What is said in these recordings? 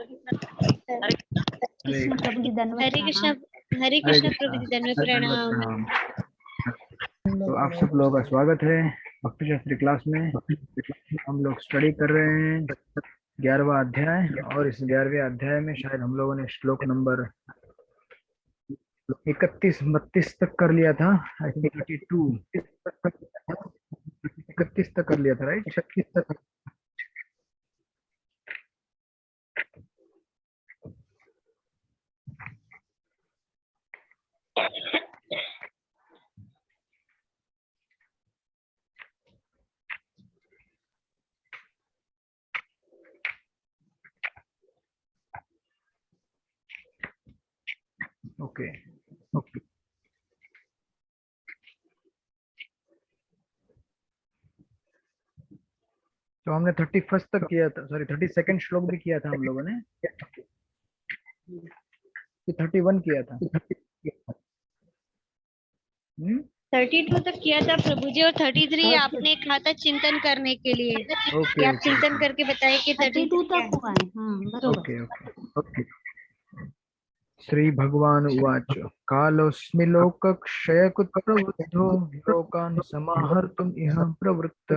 कृष्ण प्रभु जी धन्यवाद। हरे कृष्ण प्रभु जी धन्यवाद प्रणाम। तो आप सब लोगों का स्वागत है भक्ति शास्त्री क्लास में। हम लोग स्टडी कर रहे हैं 11वां अध्याय, और इस 11वें अध्याय में शायद हम लोगों ने श्लोक नंबर 31-32 तक कर लिया था। आई थिंक 31 तक कर लिया था, राइट? 36 तक। ओके ओके, तो हमने 31 तक किया था, सॉरी 32nd श्लोक भी किया था हम लोगों ने, कि 31 किया था। 32 तक किया था प्रभु जी, और 33 आपने कहा था चिंतन करने के लिए। ओके, आप चिंतन करके बताइए कि 32 तक हुआ है। हाँ बरोबर। Okay okay. श्री भगवान उवाच कालोऽस्मि लोकक्षयकृत् प्रवृद्धो लोकान् समाहर्तुम् इह प्रवृत्त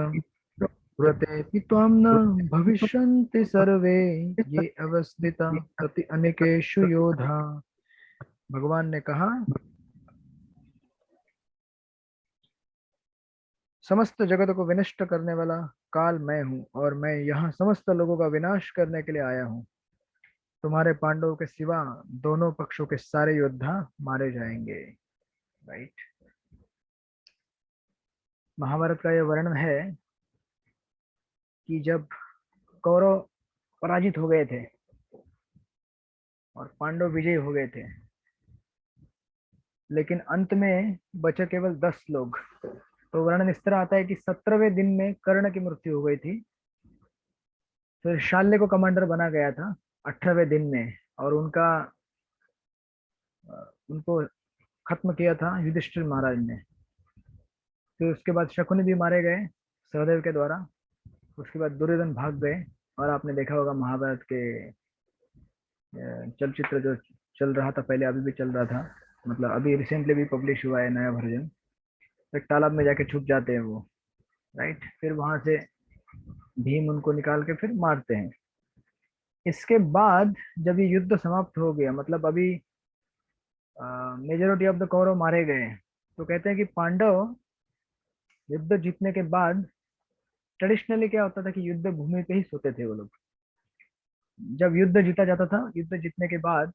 व्रतेऽपि त्वां न भविष्यन्ति सर्वे ये अवस्थिता प्रति अनेकेषु योधा। भगवान ने कहा, समस्त जगत को विनष्ट करने वाला काल मैं हूँ, और मैं यहाँ समस्त लोगों का विनाश करने के लिए आया हूँ। तुम्हारे पांडवों के सिवा दोनों पक्षों के सारे योद्धा मारे जाएंगे। राइट। महाभारत का यह वर्णन है कि जब कौरव पराजित हो गए थे और पांडव विजयी हो गए थे, लेकिन अंत में बचे केवल 10 लोग। तो वर्णन इस तरह आता है कि 17वें दिन में कर्ण की मृत्यु हो गई थी, फिर शाल्य को कमांडर बना गया था 18वें दिन में, और उनको खत्म किया था युधिष्ठिर महाराज ने। फिर उसके बाद शकुनि भी मारे गए सहदेव के द्वारा। उसके बाद दुर्योधन भाग गए, और आपने देखा होगा महाभारत के चलचित्र जो चल रहा था पहले, अभी भी चल रहा था, मतलब अभी रिसेंटली भी पब्लिश हुआ है नया वर्जन। एक तालाब में जाके छुप जाते हैं वो, राइट। फिर वहां से भीम उनको निकाल के फिर मारते हैं। इसके बाद जब ये युद्ध समाप्त हो गया, मतलब अभी मेजोरिटी ऑफ द कौरव मारे गए, तो कहते हैं कि पांडव युद्ध जीतने के बाद, ट्रेडिशनली क्या होता था कि युद्ध भूमि पे ही सोते थे वो लोग। जब युद्ध जीता जाता था, युद्ध जीतने के बाद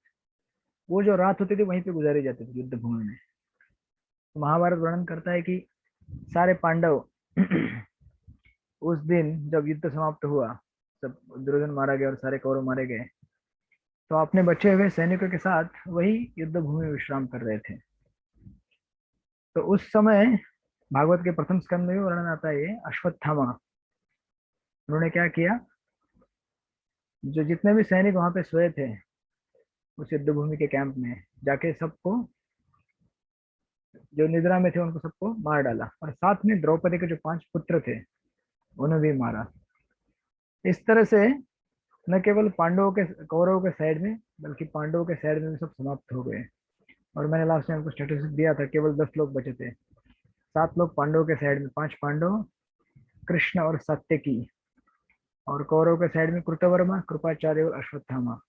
वो जो रात होती थी वहीं पे गुजारी जाती थी युद्ध भूमि में। तो महाभारत वर्णन करता है कि सारे पांडव उस दिन जब युद्ध समाप्त हुआ, सब दुर्योधन मारा गया और सारे कौरव मारे गए, तो अपने बचे हुए सैनिकों के साथ वही युद्ध भूमि में विश्राम कर रहे थे। तो उस समय भागवत के प्रथम स्कंद में वर्णन आता है ये अश्वत्थामा, उन्होंने क्या किया, जो जितने भी सैनिक वहां पे सोए थे उस युद्ध भूमि के कैंप में, जाके सबको, जो निद्रा में थे उनको सबको मार डाला, और साथ में द्रौपदी के जो 5 पुत्र थे उन्हें भी मारा। इस तरह से न केवल पांडवों के कौरवों के साइड में, बल्कि पांडवों के साइड में भी सब समाप्त हो गए। और मैंने लास्ट टाइम आपको स्टेटिस्टिक्स दिया था, केवल 10 लोग बचे थे। 7 लोग पांडवों के साइड में, 5 पांडव, कृष्ण और सात्यकी, और कौरव के साइड में कृतवर्मा, कृपाचार्य और अश्वत्थामा।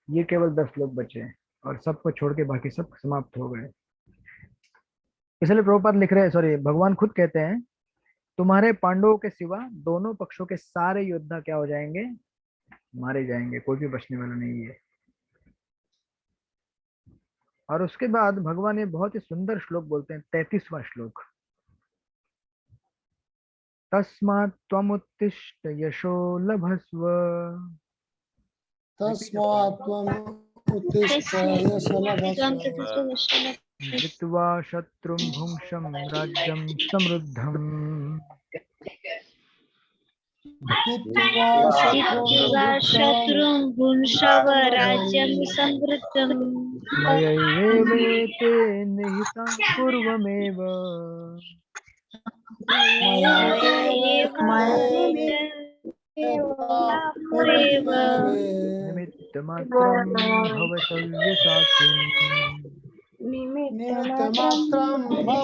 ये केवल 10 लोग बचे, और सबको छोड़ के बाकी सब समाप्त हो गए। इसलिए प्रभुपाद लिख रहे हैं, सॉरी भगवान खुद कहते हैं, तुम्हारे पांडवों के सिवा दोनों पक्षों के सारे योद्धा क्या हो जाएंगे, मारे जाएंगे, कोई भी बचने वाला नहीं है। और उसके बाद भगवान ये बहुत ही सुंदर श्लोक बोलते हैं, 33वां श्लोक, तस्मात् त्वमुत्तिष्ठ यशो लभस्व। तस्मात् त्वमुत्तिष्ठ यशो लभस्व जित्वा शत्रुं भुङ्क्षं राज्यं समृद्धम्। जित्वा शत्रुं भुङ्क्षव राज्यं समृद्धम्। मयैवेते निहिता पूर्वमेव। निमित्त मात्रम भव सव्यसाचिन्। निमित्तमात्रं भव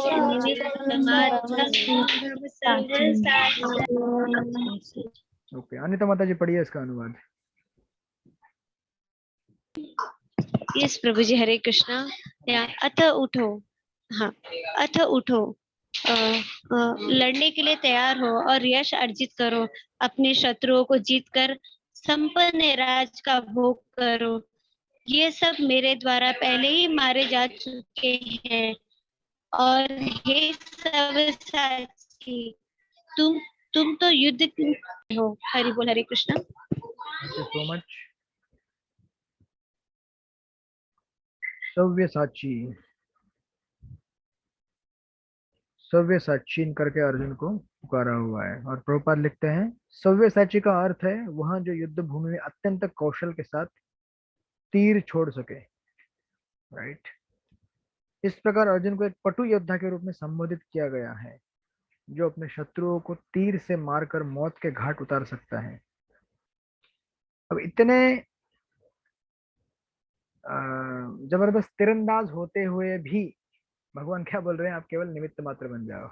ओके, अनिता माता जी पढ़िए इसका अनुवाद। यस प्रभु जी, हरे कृष्णा। अथ उठो, हाँ, अथ उठो, लड़ने के लिए तैयार हो और यश अर्जित करो, अपने शत्रुओं को जीतकर संपन्न राज का भोग करो। ये सब मेरे द्वारा पहले ही मारे जा चुके हैं। और हे सव्यसाची, तुम तो युद्ध हो। हरि बोल, Hare Krishna. Thank you so much. Savyasachi, सव्यसाचीन करके अर्जुन को पुकारा हुआ है। और प्रभुपाद लिखते हैं सव्यसाची का अर्थ है वहां जो युद्ध भूमि में अत्यंत कौशल के साथ तीर छोड़ सके, राइट। इस प्रकार अर्जुन को एक पटु योद्धा के रूप में संबोधित किया गया है, जो अपने शत्रुओं को तीर से मारकर मौत के घाट उतार सकता है। अब इतने जबरदस्त तीरंदाज होते हुए भी भगवान क्या बोल रहे हैं, आप केवल निमित्त मात्र बन जाओ।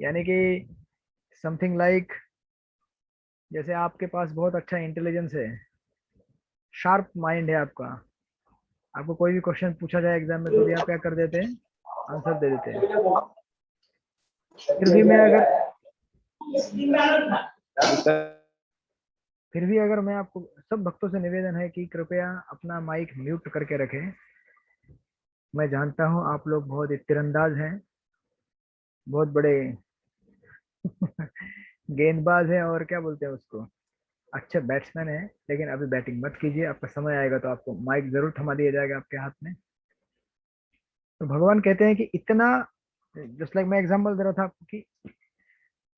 यानी कि समथिंग लाइक जैसे आपके पास बहुत अच्छा इंटेलिजेंस है, शार्प माइंड है आपका, आपको कोई भी क्वेश्चन पूछा जाए एग्जाम में तो भी आप क्या कर देते हैं, आंसर दे देते हैं। फिर भी अगर मैं आपको, सब भक्तों से निवेदन है कि कृपया अपना माइक म्यूट करके रखें। मैं जानता हूं आप लोग बहुत ही तीरंदाज हैं, बहुत बड़े गेंदबाज हैं, और क्या बोलते हैं उसको, अच्छे बैट्समैन है, लेकिन अभी बैटिंग मत कीजिए, आपका समय आएगा तो आपको माइक जरूर थमा दिया जाएगा आपके हाथ में। तो भगवान कहते हैं कि इतना, जस्ट लाइक मैं एग्जांपल दे रहा था आपको कि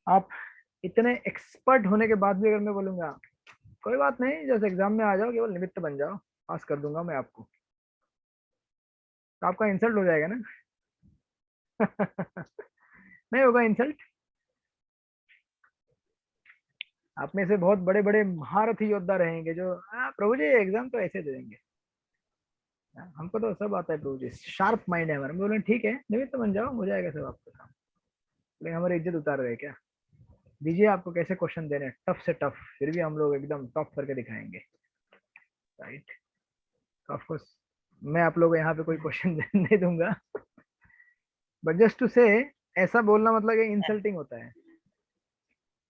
आप इतने एक्सपर्ट होने के बाद भी अगर मैं बोलूंगा कोई बात नहीं, जैसे एग्जाम में आ जाओ, केवल निमित्त बन जाओ, पास कर दूंगा मैं आपको, तो आपका इंसल्ट हो जाएगा ना। नहीं होगा इंसल्ट? आप में से बहुत बड़े बड़े महारथी योद्धा रहेंगे जो प्रभु जी एग्जाम तो ऐसे दे देंगे, हमको तो सब आता है प्रभु जी, शार्प माइंड है हमारा। बोले ठीक है, निमित्त बन जाओ, हो जाएगा सब आपका काम। लेकिन हमारी इज्जत उतार रहे क्या? दीजिए आपको कैसे क्वेश्चन देने, टफ से टफ, फिर भी हम लोग एकदम टॉप करके दिखाएंगे, राइट। ऑफ कोर्स मैं आप लोगों को यहाँ पे कोई क्वेश्चन नहीं दूंगा, बट जस्ट टू से ऐसा बोलना मतलब ये इंसल्टिंग होता है।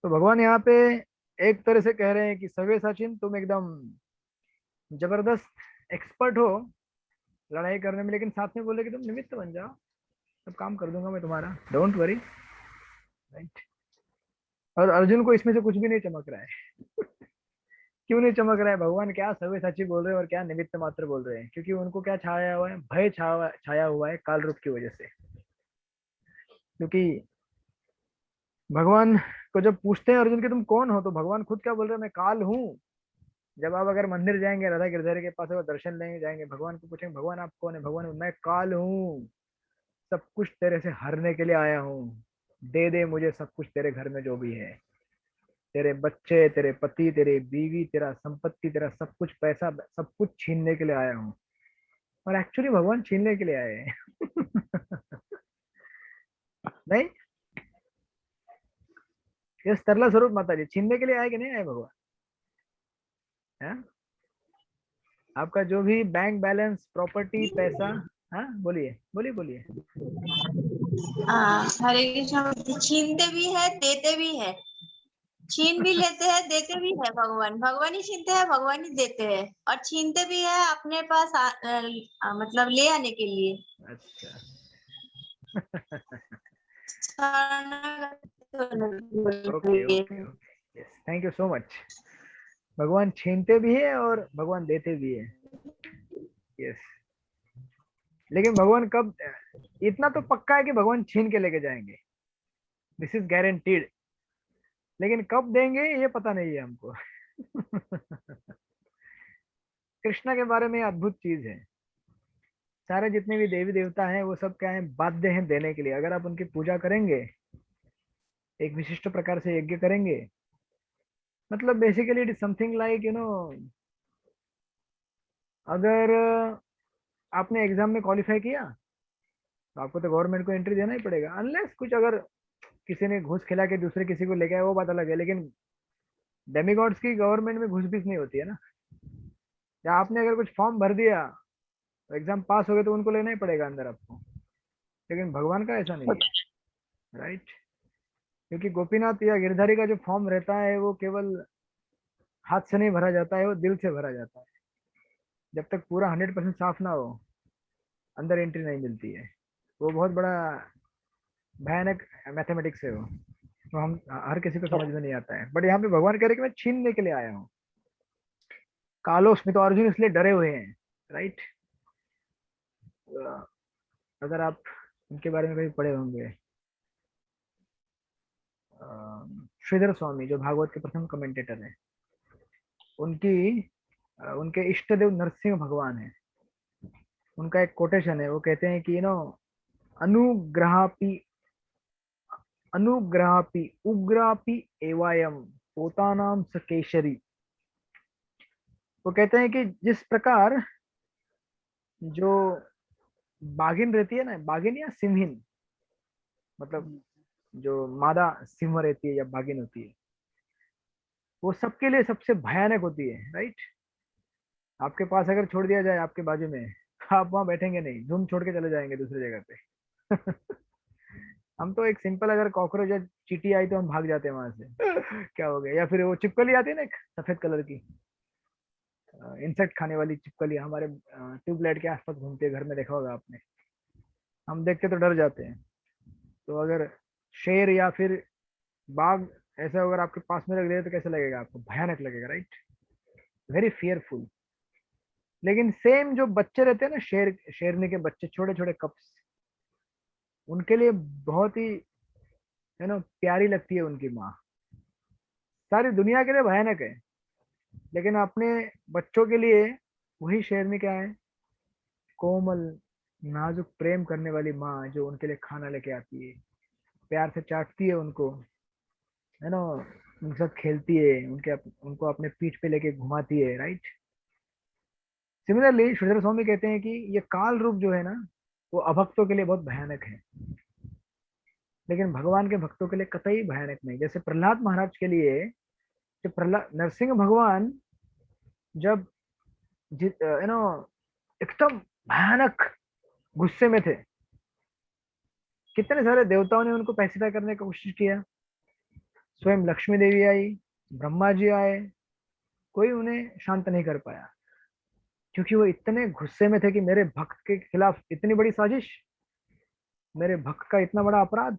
तो भगवान यहाँ पे एक तरह से कह रहे हैं कि सव्यसाचिन, तुम एकदम जबरदस्त एक्सपर्ट हो लड़ाई करने में, लेकिन साथ में बोले कि तुम निमित्त बन जाओ, सब काम कर दूंगा मैं तुम्हारा, डोंट वरी, राइट। और अर्जुन को इसमें से कुछ भी नहीं चमक रहा है। क्यों नहीं चमक रहा है? भगवान क्या सव्यसाची बोल रहे हैं और क्या निमित्त मात्र बोल रहे हैं? क्योंकि उनको क्या छाया हुआ है, भय छाया हुआ है काल रूप की वजह से। क्योंकि भगवान को जब पूछते हैं अर्जुन के तुम कौन हो, तो भगवान खुद क्या बोल रहे हैं, मैं काल हूँ। जब आप अगर मंदिर जाएंगे, राधा गिरधर के पास अगर दर्शन लेंगे जाएंगे, भगवान को पूछेंगे भगवान आप कौन है, भगवान मैं काल हूँ, सब कुछ तेरे से हरने के लिए आया हूँ, दे दे मुझे सब कुछ तेरे घर में जो भी है, तेरे बच्चे, तेरे पति, तेरी बीवी, तेरा संपत्ति, तेरा सब कुछ पैसा, सब कुछ छीनने के लिए आया हूँ। और एक्चुअली भगवान छीनने के लिए आए हैं। नहीं, ये सरला स्वरूप माता जी छीनने के लिए आए कि नहीं आए भगवान? है आपका जो भी बैंक बैलेंस, प्रॉपर्टी, पैसा, हाँ बोलिए बोलिए बोलिए। हरे कृष्ण। छीनते भी है, देते भी है, छीन भी लेते हैं, देते भी है। भगवान भगवान ही छीनते हैं, भगवान ही देते हैं, और छीनते भी है अपने पास मतलब ले आने के लिए। अच्छा। Okay okay okay, yes, thank you so much. भगवान छीनते भी है और भगवान देते भी है, यस। लेकिन भगवान कब, इतना तो पक्का है कि भगवान छीन के लेके जाएंगे, दिस इज गारंटीड। लेकिन कब देंगे ये पता नहीं है हमको। कृष्णा के बारे में अद्भुत चीज है, सारे जितने भी देवी देवता हैं वो सब क्या है, बाध्य हैं देने के लिए। अगर आप उनकी पूजा करेंगे, एक विशिष्ट प्रकार से यज्ञ करेंगे, मतलब basically it is something like अगर आपने एग्जाम में क्वालिफाई किया तो आपको तो गवर्नमेंट को एंट्री देना ही पड़ेगा, अनलेस कुछ अगर किसी ने घूस खिला के दूसरे किसी को लेके आया वो बात अलग है, लेकिन डेमिगॉड्स की गवर्नमेंट में घूस बीस नहीं होती है ना। या आपने अगर कुछ फॉर्म भर दिया तो एग्जाम पास हो गए तो उनको लेना ही पड़ेगा अंदर आपको, लेकिन भगवान का ऐसा नहीं है, राइट। क्योंकि गोपीनाथ या गिरधारी का जो फॉर्म रहता है वो केवल हाथ से नहीं भरा जाता है, वो दिल से भरा जाता है। जब तक पूरा 100% साफ ना हो अंदर एंट्री नहीं मिलती है। वो बहुत बड़ा भयानक मैथमेटिक्स है वो, तो हम हर किसी को समझ में नहीं आता है। बट यहाँ पे भगवान कह रहे कि मैं छीनने के लिए आया हूँ। कालोस में तो अर्जुन इसलिए डरे हुए हैं, राइट। अगर आप उनके बारे में कभी पढ़े होंगे, श्रीधर स्वामी जो भागवत के प्रथम कमेंटेटर है, उनके इष्ट देव नरसिंह भगवान है। उनका एक कोटेशन है, वो कहते हैं कि अनुग्रहापि अनुग्रहापि उग्रापि एवायम पोतानाम सकेशरी। वो कहते हैं कि जिस प्रकार जो बाघिन रहती है ना, बाघिन या सिंहिन, मतलब जो मादा सिंह रहती है या बाघिन होती है, वो सबके लिए सबसे भयानक होती है, राइट। आपके पास अगर छोड़ दिया जाए आपके बाजू में, तो आप वहां बैठेंगे नहीं, धूम छोड़ के चले जाएंगे दूसरी जगह पे। हम तो एक सिंपल अगर कॉकरोच या चींटी आई तो हम भाग जाते हैं वहां से। क्या हो गया। या फिर वो छिपकली आती है ना एक सफेद कलर की, इंसेक्ट खाने वाली छिपकली, हमारे ट्यूबलाइट के आसपास घूमती है, घर में देखा होगा आपने। हम देख के तो डर जाते हैं। तो अगर शेर या फिर बाघ ऐसा अगर आपके पास में रख दे तो कैसा लगेगा आपको, भयानक लगेगा, राइट, वेरी फियरफुल। लेकिन सेम जो बच्चे रहते हैं ना, शेरनी के बच्चे, छोटे छोटे कप्स, उनके लिए बहुत ही प्यारी लगती है उनकी माँ। सारी दुनिया के लिए भयानक है, लेकिन अपने बच्चों के लिए वही शेरनी क्या है, कोमल नाजुक प्रेम करने वाली माँ, जो उनके लिए खाना लेके आती है, प्यार से चाटती है उनको, है ना, उनके साथ खेलती है, उनको अपने पीठ पे लेके घुमाती है, राइट। सिमिलरली श्रीधर स्वामी कहते हैं कि ये काल रूप जो है ना, वो अभक्तों के लिए बहुत भयानक है, लेकिन भगवान के भक्तों के लिए कतई भयानक नहीं। जैसे प्रहलाद महाराज के लिए, जब प्रहलाद नरसिंह भगवान जब एकदम भयानक गुस्से में थे, कितने सारे देवताओं ने उनको पैसिफाई करने की कोशिश किया। स्वयं लक्ष्मी देवी आई, ब्रह्मा जी आए, कोई उन्हें शांत नहीं कर पाया, क्योंकि वो इतने गुस्से में थे कि मेरे भक्त के खिलाफ इतनी बड़ी साजिश, मेरे भक्त का इतना बड़ा अपराध।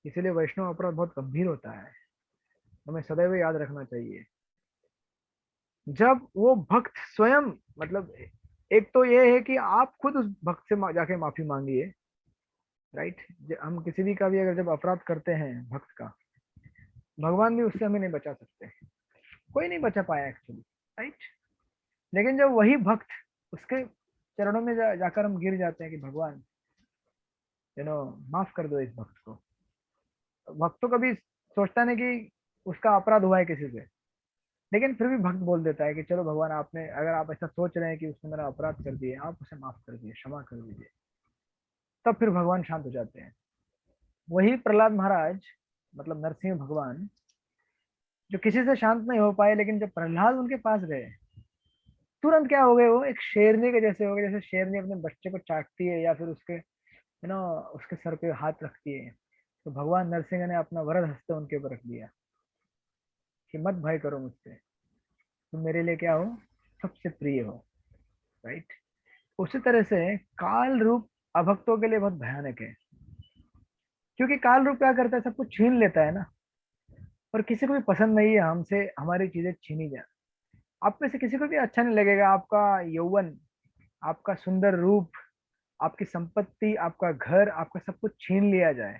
इसीलिए वैष्णव अपराध बहुत गंभीर होता है, हमें सदैव याद रखना चाहिए। जब वो भक्त स्वयं, मतलब एक तो ये है कि आप खुद उस भक्त से जाके माफी मांगिए, राइट। हम किसी भी का भी अगर जब अपराध करते हैं भक्त का, भगवान भी उससे हमें नहीं बचा सकते, कोई नहीं बचा पाया एक्चुअली, राइट। लेकिन जब वही भक्त उसके चरणों में जाकर हम गिर जाते हैं कि भगवान माफ कर दो इस भक्त को। भक्त तो कभी सोचता नहीं कि उसका अपराध हुआ है किसी से, लेकिन फिर भी भक्त बोल देता है कि चलो भगवान, आपने अगर आप ऐसा सोच रहे हैं कि उसने मेरा अपराध कर दिए, आप उसे माफ कर दिए, क्षमा कर दीजिए। तब फिर भगवान शांत हो जाते हैं। वही प्रहलाद महाराज, मतलब नरसिंह भगवान, जो किसी से शांत नहीं हो पाए, लेकिन जब प्रहलाद उनके पास गए, तुरंत क्या हो गए, वो एक शेरनी के जैसे हो गए। जैसे शेरनी अपने बच्चे को चाटती है या फिर उसके उसके सर पे हाथ रखती है, तो भगवान नरसिंह ने अपना वरद हस्त उनके ऊपर रख दिया कि मत भय करो मुझसे, तुम मेरे लिए क्या हो, सबसे प्रिय हो, राइट। उसी तरह से काल रूप अभक्तों के लिए बहुत भयानक है, क्योंकि काल रूप क्या करता है, सब कुछ छीन लेता है ना, और किसी को भी पसंद नहीं है हमसे हमारी चीजें छीनी जाए। आप में से किसी को भी अच्छा नहीं लगेगा आपका यौवन, आपका सुंदर रूप, आपकी संपत्ति, आपका घर, आपका सब कुछ छीन लिया जाए।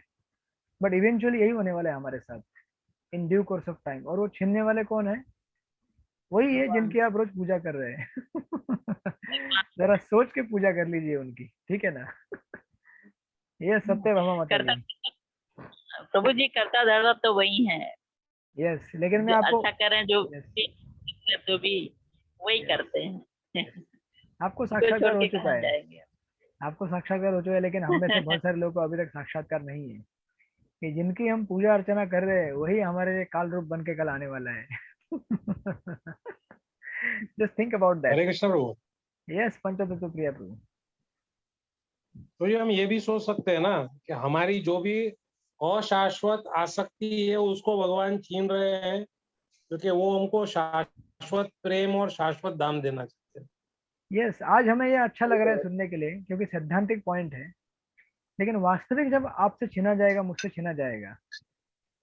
बट इवेंचुअली यही होने वाला है हमारे साथ, in due course of time. और वो छीनने वाले कौन है, वही है जिनकी आप रोज पूजा कर रहे हैं। जरा सोच के पूजा कर लीजिए उनकी, ठीक है ना। ये सत्य भामा माता करता की। प्रभु जी, करता धर्ता तो वही है। यस, लेकिन मैं जो आपको अच्छा करें, जो yes, तो भी वही yes, करते हैं। आपको उसको छोड़ साक्षात्कार हो के चुका कहाँ है, जाएंगे। आपको साक्षात्कार हो चुका है, लेकिन हम में से बहुत सारे लोगों को अभी तक साक्षात्कार नहीं है कि जिनकी हम पूजा अर्चना कर रहे हैं वही हमारे लिए काल रूप बन के कल आने वाला है। Just think about that. Hare Krishna Prabhu. Yes, पंचतत्व प्रिय प्रभु। तो ये हम ये भी सोच सकते हैं ना कि हमारी जो भी अशाश्वत आसक्ति है उसको भगवान छीन रहे हैं, क्योंकि वो हमको शाश्वत प्रेम और शाश्वत दाम देना चाहते हैं। यस, आज हमें ये अच्छा लग रहा है सुनने के लिए क्योंकि सैद्धांतिक पॉइंट है, लेकिन वास्तविक जब आपसे छीना जाएगा, मुझसे छीना जाएगा,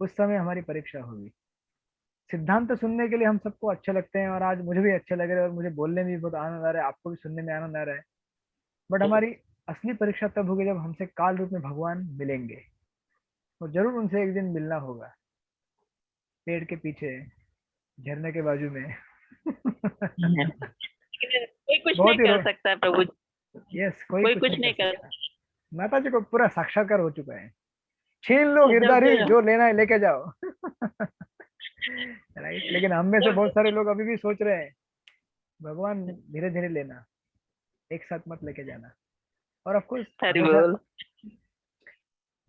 उस समय हमारी परीक्षा होगी। सिद्धांत सुनने के लिए हम सबको अच्छे लगते हैं और आज मुझे भी अच्छे लग रहे हैं और मुझे बोलने में भी बहुत आनंद आ रहा है, आपको भी सुनने में आनंद आ रहा है। बट हमारी असली परीक्षा तब होगी जब हमसे काल रूप में भगवान मिलेंगे, तो जरूर उनसे एक दिन मिलना होगा, पेड़ के पीछे, झरने के बाजू में। कोई कुछ बहुत नहीं ही कर सकता प्रभु। यस, कोई कोई कुछ कुछ नहीं नहीं कर कर सकता। माता जी को पूरा साक्षात्कार हो चुका है। छीन लो जब गिरधारी, जो जो लेना है लेके जाओ। राइट, लेकिन हम में से बहुत सारे लोग अभी भी सोच रहे हैं भगवान धीरे धीरे लेना, एक साथ मत लेके जाना। और ऑफ कोर्स हरि हमेशा बोल।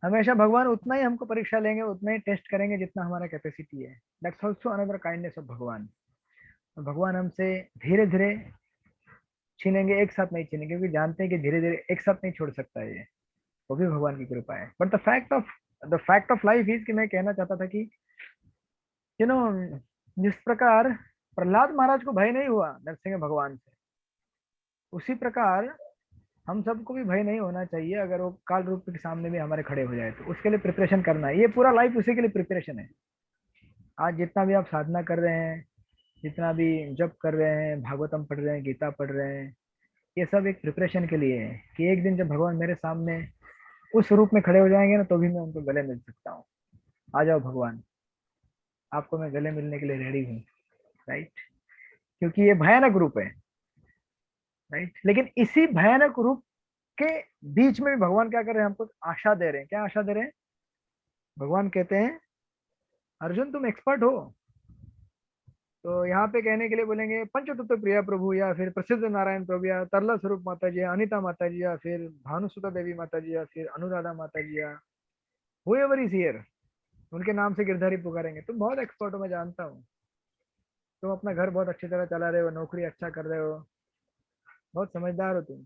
हमेशा भगवान उतना ही हमको परीक्षा लेंगे, उतना ही टेस्ट करेंगे जितना हमारा कैपेसिटी है। That's also another kindness of भगवान। तो भगवान हमसे धीरे धीरे छीनेंगे, एक साथ नहीं छीनेंगे, क्योंकि जानते हैं कि धीरे धीरे एक साथ नहीं छोड़ सकता है ये, वो भी भगवान की कृपा है। But the fact of life is कि मैं कहना चाहता था कि यू नो जिस प्रकार प्रहलाद महाराज को भय नहीं हुआ नरसिंह भगवान से, उसी प्रकार हम सबको भी भय नहीं होना चाहिए अगर वो काल रूप के सामने भी हमारे खड़े हो जाए। तो उसके लिए प्रिपरेशन करना है, ये पूरा लाइफ उसी के लिए प्रिपरेशन है। आज जितना भी आप साधना कर रहे हैं, जितना भी जप कर रहे हैं, भागवतम पढ़ रहे हैं, गीता पढ़ रहे हैं, ये सब एक प्रिपरेशन के लिए है कि एक दिन जब भगवान मेरे सामने उस रूप में खड़े हो जाएंगे ना, तो भी मैं उनको गले मिल सकता हूँ। आ जाओ भगवान, आपको मैं गले मिलने के लिए रेडी हूँ। राइट, क्योंकि ये भयानक रूप है। राइट, लेकिन इसी भयानक रूप के बीच में भी भगवान क्या कर रहे हैं, हमको आशा दे रहे हैं। क्या आशा दे रहे हैं? भगवान कहते हैं अर्जुन तुम एक्सपर्ट हो, तो यहाँ पे कहने के लिए बोलेंगे पंचतत्व प्रिया प्रभु, या फिर प्रसिद्ध नारायण प्रभु, या तरला स्वरूप माता जी, या अनिता माता जी, या फिर भानुसुता देवी माता जी, या फिर अनुराधा माता जी, या whoever is here, उनके नाम से गिरधारी पुकारेंगे तुम बहुत एक्सपर्ट हो, मैं जानता हूँ, तुम अपना घर बहुत अच्छी तरह चला रहे हो, नौकरी अच्छा कर रहे हो, बहुत समझदार हो तुम,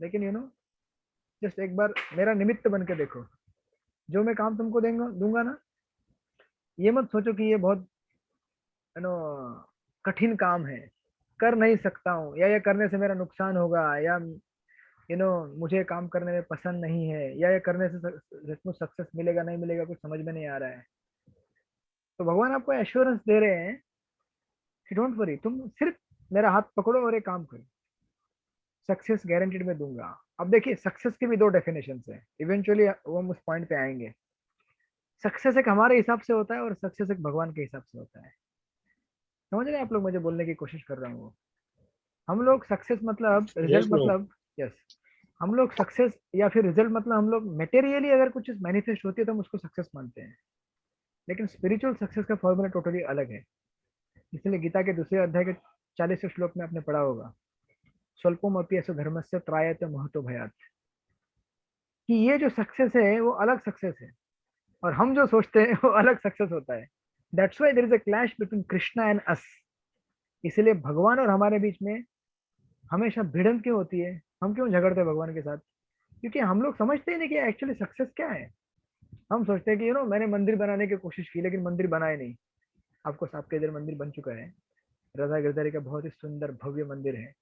लेकिन जस्ट एक बार मेरा निमित्त बन के देखो, जो मैं काम तुमको दूंगा ना, ये मत सोचो कि ये बहुत कठिन काम है, कर नहीं सकता हूँ, या ये करने से मेरा नुकसान होगा, या मुझे काम करने में पसंद नहीं है, या ये करने से सचमुच सक्सेस मिलेगा नहीं मिलेगा कुछ समझ में नहीं आ रहा है। तो भगवान आपको एश्योरेंस दे रहे हैं कि डोंट वरी, तुम सिर्फ मेरा हाथ पकड़ो और एक काम करो, सक्सेस गारंटीड मैं दूंगा। अब देखिए, सक्सेस की भी दो डेफिनेशन है, इवेंचुअली वो हम उस पॉइंट पे आएंगे। सक्सेस एक हमारे हिसाब से होता है और सक्सेस एक भगवान के हिसाब से होता है। समझ रहे हैं आप लोग, मुझे बोलने की कोशिश कर रहा हूँ। हम लोग सक्सेस मतलब रिजल्ट मतलब, यस, हम लोग सक्सेस या फिर रिजल्ट मतलब हम लोग मेटेरियली अगर कुछ चीज मैनिफेस्ट होती है तो हम उसको सक्सेस मानते हैं, लेकिन स्पिरिचुअल सक्सेस का फॉर्मूला टोटली अलग है। इसलिए गीता के दूसरे अध्याय के 40वें श्लोक में आपने पढ़ा होगा, स्वल्पोमपि असु धर्मस्य त्रायते महतो भयात्, कि ये जो सक्सेस है वो अलग सक्सेस है और हम जो सोचते हैं वो अलग सक्सेस होता है। That's why there is a clash between Krishna and us. इसलिए भगवान और हमारे बीच में हमेशा भिड़ंत क्यों होती है, हम क्यों झगड़ते हैं भगवान के साथ? क्योंकि हम लोग समझते ही नहीं कि एक्चुअली सक्सेस क्या है। हम सोचते हैं कि मैंने मंदिर बनाने की कोशिश की लेकिन मंदिर बनाए नहीं। आपको आपके इधर मंदिर बन चुका है, राधा गिरधारी का बहुत ही सुंदर भव्य मंदिर है।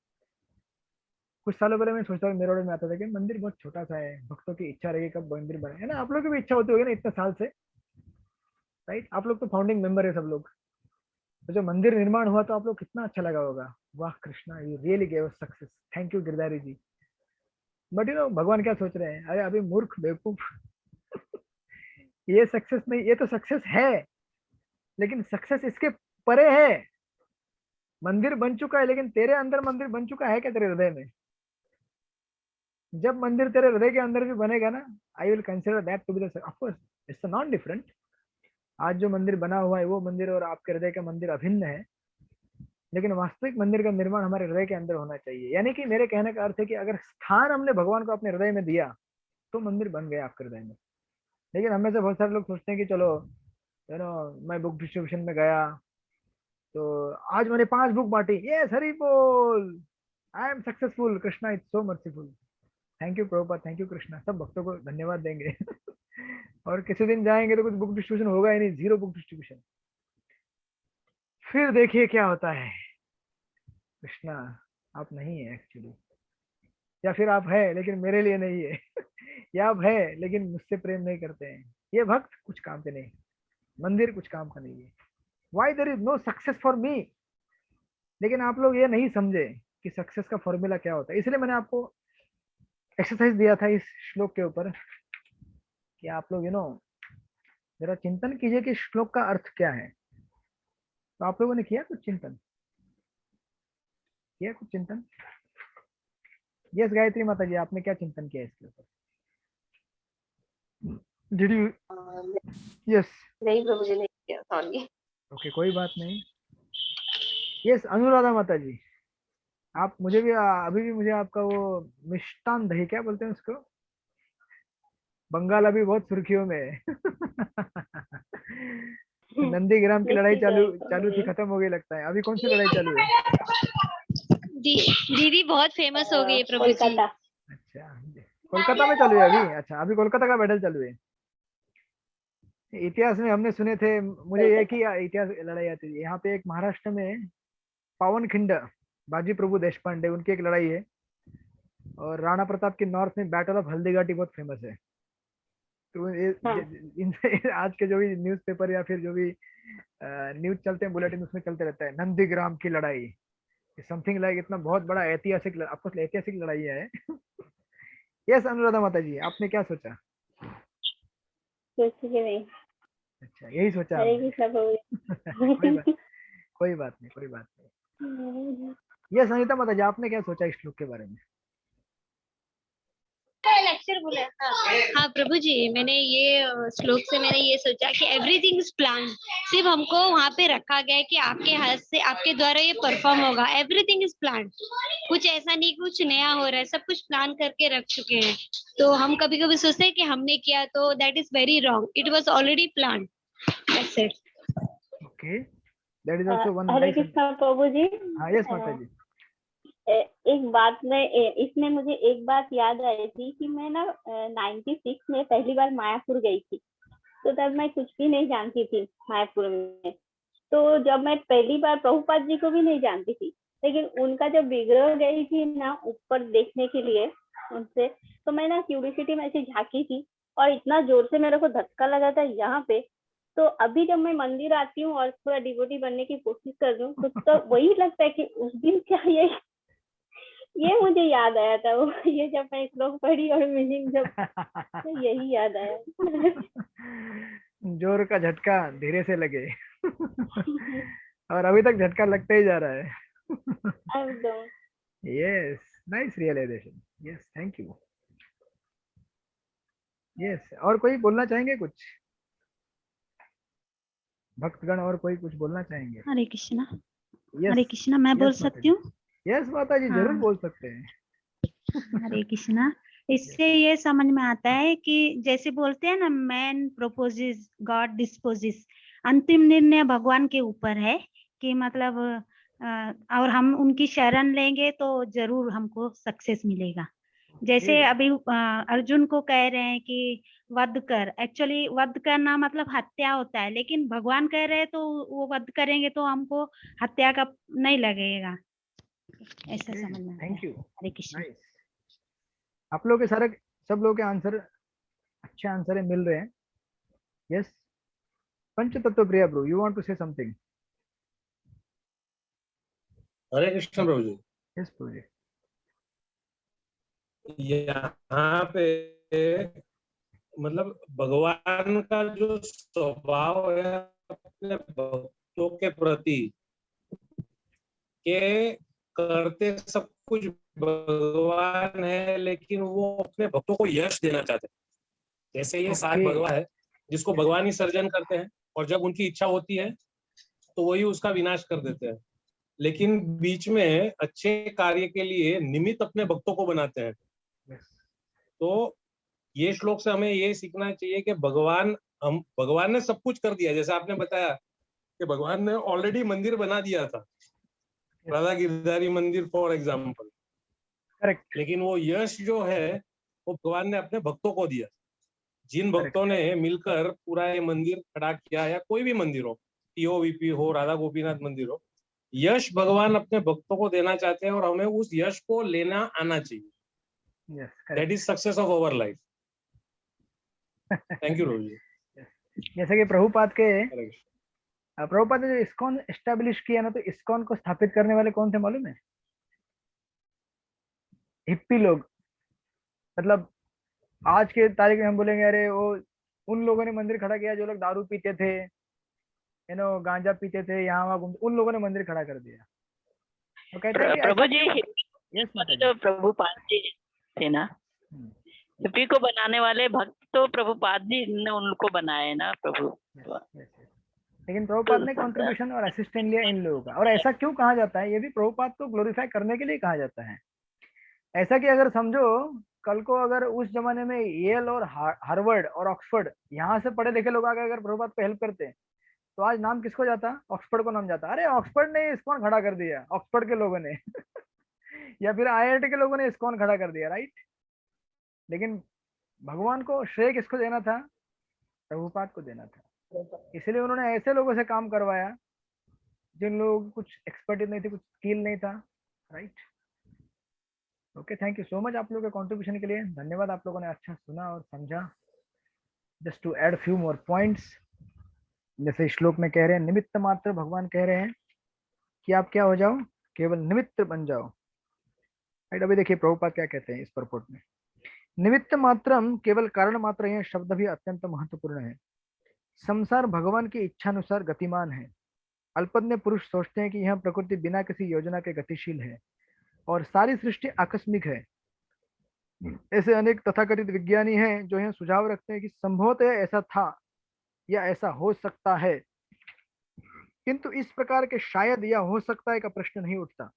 कुछ सालों पहले मैं सोचता था, मेरे में आता था कि मंदिर बहुत छोटा सा है, भक्तों की इच्छा रहेगी कब मंदिर बने, है ना? आप लोग की भी इच्छा होती होगी ना इतने साल से, राइट? आप लोग तो फाउंडिंग मेंबर है सब लोग, तो जब मंदिर निर्माण हुआ तो आप लोग कितना अच्छा लगा होगा, वाह Krishna you really gave us success, thank you Girdhari ji. But भगवान क्या सोच रहे हैं, अरे अभी मूर्ख बेवकूफ, ये सक्सेस नहीं, ये तो सक्सेस है लेकिन सक्सेस इसके परे है। मंदिर बन चुका है लेकिन तेरे अंदर मंदिर बन चुका है क्या तेरे हृदय में? जब मंदिर तेरे हृदय के अंदर भी बनेगा ना, I will consider that to be the, of course it's not different, आज जो मंदिर बना हुआ है वो मंदिर और आपके हृदय का मंदिर अभिन्न है, लेकिन वास्तविक मंदिर का निर्माण हमारे हृदय के अंदर होना चाहिए। यानी कि मेरे कहने का अर्थ है कि अगर स्थान हमने भगवान को अपने हृदय में दिया तो मंदिर बन गया आपके हृदय में। लेकिन हमें से बहुत सारे लोग सोचते हैं कि चलो मैं बुक डिस्ट्रीब्यूशन में गया तो आज मैंने 5 बुक बांटी, यस हरि बोल, I am successful, Krishna is so merciful, thank you Prabhupada, thank you Krishna, सब भक्तों को धन्यवाद देंगे। और किसी दिन जाएंगे तो कुछ बुक डिस्ट्रीब्यूशन होगा ही नहीं, 0 बुक डिस्ट्रीब्यूशन। फिर देखिए क्या होता है, कृष्णा आप नहीं है एक्चुअली, या फिर आप है लेकिन मेरे लिए नहीं है, या आप है लेकिन मुझसे प्रेम नहीं करते हैं। ये भक्त कुछ काम के नहीं, मंदिर कुछ काम का नहीं है। Why there is no success for me. लेकिन आप लोग ये नहीं समझे कि सक्सेस का फॉर्मूला क्या होता है। इसलिए मैंने आपको एक्सरसाइज दिया था इस श्लोक के ऊपर कि आप लोग जरा चिंतन कीजिए कि श्लोक का अर्थ क्या है। तो आप लोगों ने किया कुछ चिंतन? किया कुछ चिंतन? यस गायत्री माता जी, आपने क्या चिंतन किया इसके ऊपर? Did you? यस। नहीं प्रभु जी, नहीं किया, सॉरी। ओके, कोई बात नहीं। यस अनुराधा माता जी, आप मुझे भी अभी भी मुझे आपका वो मिष्टान दही क्या बोलते हैं उसको, बंगाल अभी बहुत सुर्खियों में है। नंदीग्राम की लड़ाई चालू थी, खत्म हो गई लगता है। अभी कौन सी लड़ाई चालू है? दीदी बहुत फेमस हो गई है प्रभु जी। अच्छा, कोलकाता में चालू है अभी? अच्छा, अभी कोलकाता का बैटल चालू है। इतिहास में हमने सुने थे, मुझे एक ही इतिहास लड़ाई आती है। यहाँ पे एक महाराष्ट्र में पावनखिंड बाजी प्रभु देशपांडे, उनकी एक लड़ाई है। और राणा प्रताप के नॉर्थ में बैटल ऑफ हल्दीघाटी बहुत फेमस है। तो आज के जो भी न्यूज़पेपर या फिर जो भी न्यूज चलते हैं, बुलेटिन, उसमें चलते रहता है नंदीग्राम की लड़ाई, समथिंग लाइक, इतना बहुत बड़ा ऐतिहासिक, आपको ऐतिहासिक लड़ाई है। यस अनुराधा माता जी, आपने क्या सोचा? नहीं। अच्छा, यही सोचा? हरे कृष्ण प्रभु। कोई बात नहीं। यस अनिता माता जी, आपने क्या सोचा इस श्लोक के बारे में? लेक्चर बोले। हाँ प्रभु जी, मैंने ये श्लोक से मैंने ये सोचा कि एवरीथिंग इज प्लान। सिर्फ हमको वहाँ पे रखा गया है कि आपके हाथ से, आपके द्वारा ये परफॉर्म होगा। एवरीथिंग इज प्लान, कुछ ऐसा नहीं कुछ नया हो रहा है, सब कुछ प्लान करके रख चुके हैं। तो हम कभी कभी सोचते हैं कि हमने किया, तो that is very wrong. It was already plan. That's it. Okay, that is also one. Hare Krishna Prabhu ji. हाँ यस माता जी। एक बात में इसमें मुझे एक बात याद आई थी कि मैं ना 96 में पहली बार मायापुर गई थी। तो तब मैं कुछ भी नहीं जानती थी मायापुर में। तो जब मैं पहली बार प्रभुपाद जी को भी नहीं जानती थी, लेकिन उनका जब विग्रह गई थी ना ऊपर देखने के लिए उनसे, तो मैं ना क्यूरियोसिटी में ऐसे झांकी थी और इतना जोर से मेरे को धक्का लगा था यहाँ पे। तो अभी जब मैं मंदिर आती हूँ और थोड़ा डिवोटी बनने की कोशिश कर रही हूँ, तो वही लगता है कि उस दिन क्या ये मुझे याद आया था। वो ये जब मैं श्लोक पढ़ी और मीनिंग जब, तो यही याद आया। जोर का झटका धीरे से लगे। और अभी तक झटका लगता ही जा रहा है। Yes, nice realisation. Yes, thank you. Yes, और कोई बोलना चाहेंगे कुछ? भक्तगण और कोई कुछ बोलना चाहेंगे? हरे कृष्णा। Yes, हरे कृष्णा, मैं बोल सकती हूँ? यस माता जी, जरूर हाँ। बोल सकते हैं। हरे कृष्णा। इससे ये समझ में आता है कि जैसे बोलते हैं ना, मैन प्रोपोजेस गॉड डिस्पोजेस। अंतिम निर्णय भगवान के ऊपर है कि मतलब और हम उनकी शरण लेंगे तो जरूर हमको सक्सेस मिलेगा। जैसे अभी अर्जुन को कह रहे हैं कि वध कर। एक्चुअली वध करना मतलब हत्या होता है, लेकिन भगवान कह रहे हैं तो वो वध करेंगे तो हमको हत्या का नहीं लगेगा। ऐसा समझ में आता है। Thank you. Hare Krishna. Nice. आप लोगों के सारे, सब लोगों के आंसर अच्छे आंसर मिल रहे हैं। Yes, Panch Tattva Priya bro, you want to say something? Hare Krishna Prabhu ji. Yes Prabhu ji. यहाँ पे मतलब भगवान का जो स्वभाव है अपने भक्तों के प्रति, के करते सब कुछ भगवान है, लेकिन वो अपने भक्तों को यश देना चाहते हैं। जैसे ये सात भगवान है जिसको भगवान ही सर्जन करते हैं, और जब उनकी इच्छा होती है तो वही उसका विनाश कर देते हैं। लेकिन बीच में अच्छे कार्य के लिए निमित्त अपने भक्तों को बनाते हैं। तो ये श्लोक से हमें ये सीखना चाहिए कि भगवान ने सब कुछ कर दिया। जैसे आपने बताया कि भगवान ने ऑलरेडी मंदिर बना दिया था, राधा गिरधारी मंदिर फॉर एग्जाम्पल। करेक्ट। लेकिन वो यश जो है वो भगवान ने अपने भक्तों को दिया। जिन भक्तों ने मिलकर पूरा ये मंदिर खड़ा किया, या कोई भी मंदिर हो, टीओवीपी हो, राधा गोपीनाथ मंदिर हो, यश भगवान अपने भक्तों को देना चाहते हैं और हमें उस यश को लेना आना चाहिए। That is success of our life. Thank you रोजी। जैसे कि प्रभुपाद ने जो इस्कॉन एस्टेब्लिश किया ना, तो इस्कॉन को स्थापित करने वाले कौन थे मालूम है? हिप्पी लोग। मतलब आज के तारीख में हम बोलेंगे अरे वो उन लोगों ने मंदिर खड़ा किया जो लोग दारू पीते थे, गांजा पीते थे, यहाँ वहाँ घूमते, उन लोगों ने मंदिर खड़ा कर दिया। तो कहते हैं कि प्रभु जी, यस जो प्रभुपाद जी थे ना, हिप्पी को बनाने वाले भक्त तो प्रभुपाद जी ने उनको बनाए ना प्रभु। लेकिन प्रभुपाद ने कंट्रीब्यूशन और असिस्टेंट लिया इन लोगों का। और ऐसा क्यों कहा जाता है? ये भी प्रभुपाद को ग्लोरीफाई करने के लिए कहा जाता है। ऐसा कि अगर समझो कल को अगर उस जमाने में येल और हार्वर्ड और ऑक्सफोर्ड यहाँ से पढ़े लिखे लोग आगे अगर प्रभुपाद को हेल्प करते तो आज नाम किसको जाता? ऑक्सफोर्ड को नाम जाता। अरे ऑक्सफोर्ड ने इस्कॉन खड़ा कर दिया, ऑक्सफोर्ड के लोगों ने या फिर आईआईटी के लोगों ने इस्कॉन खड़ा कर दिया, राइट। लेकिन भगवान को श्रेय किसको देना था? प्रभुपाद को देना था। इसलिए उन्होंने ऐसे लोगों से काम करवाया जिन लोगों को कुछ एक्सपर्टीज नहीं थी, कुछ स्किल नहीं था, right. Okay, thank you so much आप लोगों के कंट्रीब्यूशन के लिए। धन्यवाद, आप लोगों ने अच्छा सुना और समझा। Just to add few more points, जैसे श्लोक में कह रहे हैं निमित्त मात्र, भगवान कह रहे हैं कि आप क्या हो जाओ? केवल निमित्त बन जाओ, राइट। अभी देखिए प्रभुपाद क्या कहते हैं इस परपोर्ट में। निमित्त मात्रम, केवल कारण मात्र, यह शब्द भी अत्यंत महत्वपूर्ण है। संसार भगवान की इच्छानुसार गतिमान है। अल्पज्ञ पुरुष सोचते हैं कि यह प्रकृति बिना किसी योजना के गतिशील है और सारी सृष्टि आकस्मिक है। ऐसे अनेक तथाकथित विज्ञानी हैं जो यह सुझाव रखते हैं कि संभवतः ऐसा था या ऐसा हो सकता है, किंतु इस प्रकार के शायद या हो सकता है का प्रश्न नहीं उठता।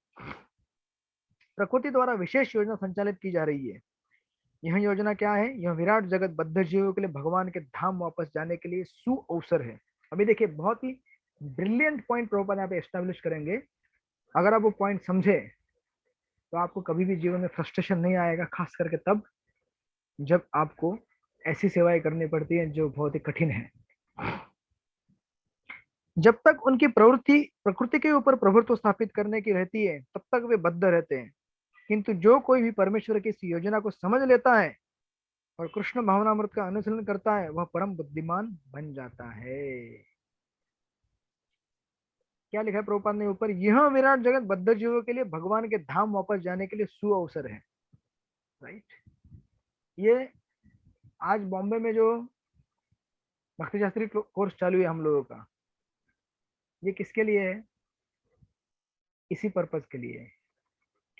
प्रकृति द्वारा विशेष योजना संचालित की जा रही है। यह योजना क्या है? यह विराट जगत बद्ध जीवों के लिए भगवान के धाम वापस जाने के लिए सुअवसर है। अभी देखिए बहुत ही ब्रिलियंट पॉइंट प्रभुपाद यहाँ पे एस्टैब्लिश करेंगे। अगर आप वो पॉइंट समझे तो आपको कभी भी जीवन में फ्रस्ट्रेशन नहीं आएगा, खास करके तब जब आपको ऐसी सेवाएं करनी पड़ती है जो बहुत ही कठिन है। जब तक उनकी प्रवृत्ति प्रकृति के ऊपर प्रभुत्व स्थापित करने की रहती है तब तक वे बद्ध रहते हैं, किंतु जो कोई भी परमेश्वर की इस योजना को समझ लेता है और कृष्ण भावनामृत का अनुसरण करता है वह परम बुद्धिमान बन जाता है। क्या लिखा है प्रभुपाद ने ऊपर? यह विराट जगत बद्ध जीवों के लिए भगवान के धाम वापस जाने के लिए सुअवसर है, राइट। ये आज बॉम्बे में जो भक्ति शास्त्री कोर्स चालू है हम लोगों का, ये किसके लिए है? इसी पर्पज के लिए।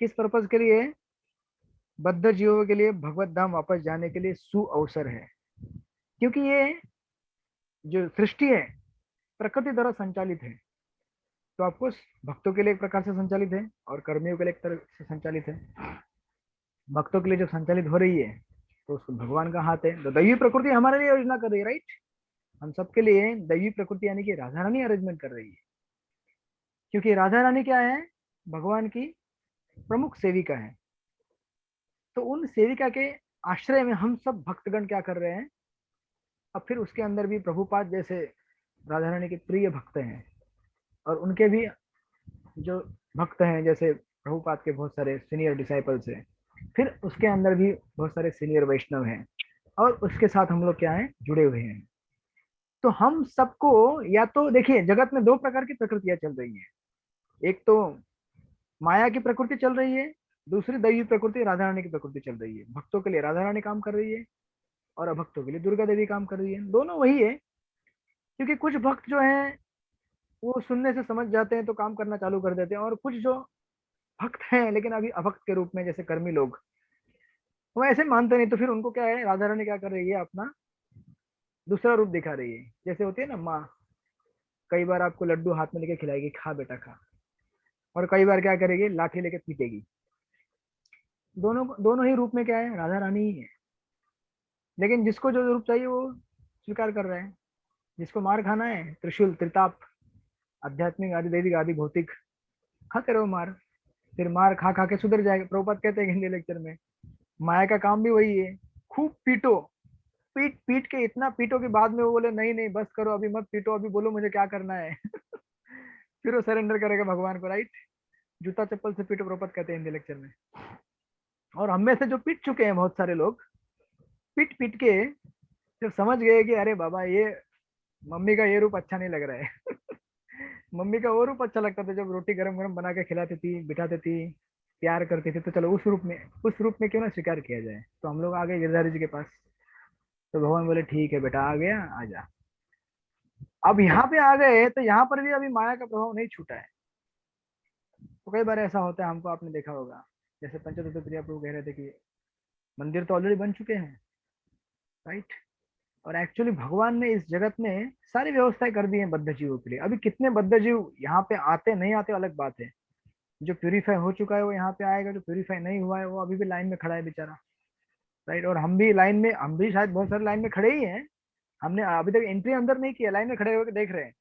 किस पर्पज के लिए? बद्ध जीवों के लिए भगवत धाम वापस जाने के लिए सुअवसर है। क्योंकि ये जो सृष्टि है प्रकृति द्वारा संचालित है, तो आपको भक्तों के लिए एक प्रकार से संचालित है और कर्मियों के लिए एक तरह से संचालित है। भक्तों के लिए जब संचालित हो रही है तो उसको भगवान का हाथ है। तो दैवी प्रकृति हमारे लिए योजना कर रही है, राइट। हम सबके लिए दैवी प्रकृति यानी कि राधा रानी अरेंजमेंट कर रही है, क्योंकि राधा रानी क्या है? भगवान की प्रमुख सेविका है। तो उन सेविका के आश्रय में हम सब भक्तगण क्या कर रहे हैं? अब फिर उसके अंदर भी प्रभुपाद जैसे राधा रानी के प्रिय भक्त हैं और उनके भी जो भक्त हैं, जैसे प्रभुपाद के बहुत सारे सीनियर डिसाइपल्स हैं, फिर उसके अंदर भी बहुत सारे सीनियर वैष्णव हैं और उसके साथ हम लोग क्या है? जुड़े हुए हैं। तो हम सबको या तो देखिए जगत में दो प्रकार की प्रकृतियां चल रही हैं। एक तो माया की प्रकृति चल रही है, दूसरी दैवी प्रकृति राधा रानी की प्रकृति चल रही है। भक्तों के लिए राधा रानी काम कर रही है और अभक्तों के लिए दुर्गा देवी काम कर रही है। दोनों वही है, क्योंकि कुछ भक्त जो हैं वो सुनने से समझ जाते हैं तो काम करना चालू कर देते हैं, और कुछ जो भक्त हैं लेकिन अभी अभक्त के रूप में जैसे कर्मी लोग, वो ऐसे मानते नहीं। तो फिर उनको क्या है? राधा रानी क्या कर रही है? अपना दूसरा रूप दिखा रही है। जैसे होती है ना माँ, कई बार आपको लड्डू हाथ में लेके खिलाएगी, खा बेटा खा, और कई बार क्या करेगी, लाठी लेके पीटेगी। दोनों दोनों ही रूप में क्या है, राधा रानी ही है। लेकिन जिसको जो रूप चाहिए वो स्वीकार कर रहे हैं। जिसको मार खाना है, त्रिशूल त्रिताप, आध्यात्मिक आदि दैविक आदि भौतिक, खाते रहो मार, फिर मार खा खा के सुधर जाएगा। प्रभुपाद कहते हैं हिंदी लेक्चर में, माया का काम भी वही है, खूब पीटो, पीट पीट के इतना पीटो कि बाद में वो बोले नहीं नहीं बस करो, अभी मत पीटो, अभी बोलो मुझे क्या करना है। फिर वो सरेंडर करेगा भगवान को, राइट। जूता चप्पल से पीटो, प्रभुपाद कहते हैं हिंदी लेक्चर में। और हम में से जो पीट चुके हैं बहुत सारे लोग, पीट पीट के जब समझ गए कि अरे बाबा ये मम्मी का ये रूप अच्छा नहीं लग रहा है। मम्मी का वो रूप अच्छा लगता था, जब रोटी गरम गरम बना के खिलाती थी, बिठाती थी, प्यार करती थी, तो चलो उस रूप में क्यों ना स्वीकार किया जाए। तो हम लोग आ गए गिरधारी जी के पास। तो भगवान बोले ठीक है बेटा, आ गया, आ जा। अब यहाँ पे आ गए तो यहाँ पर भी अभी माया का प्रभाव नहीं छूटा है। तो कई बार ऐसा होता है, हमको आपने देखा होगा, जैसे पंचतत्व प्रिया प्रभु कह रहे थे कि मंदिर तो ऑलरेडी बन चुके हैं, राइट। और एक्चुअली भगवान ने इस जगत में सारी व्यवस्थाएं कर दी हैं बद्ध जीवों के लिए। अभी कितने बद्ध जीव यहाँ पे आते नहीं आते अलग बात है। जो प्यूरीफाई हो चुका है वो यहाँ पे आएगा, जो प्यूरीफाई नहीं हुआ है वो अभी भी लाइन में खड़ा है बेचारा, राइट। और हम भी लाइन में, हम भी शायद बहुत सारे लाइन में खड़े ही हैं, हमने अभी तक एंट्री अंदर नहीं किया, लाइन में खड़े होकर देख रहे हैं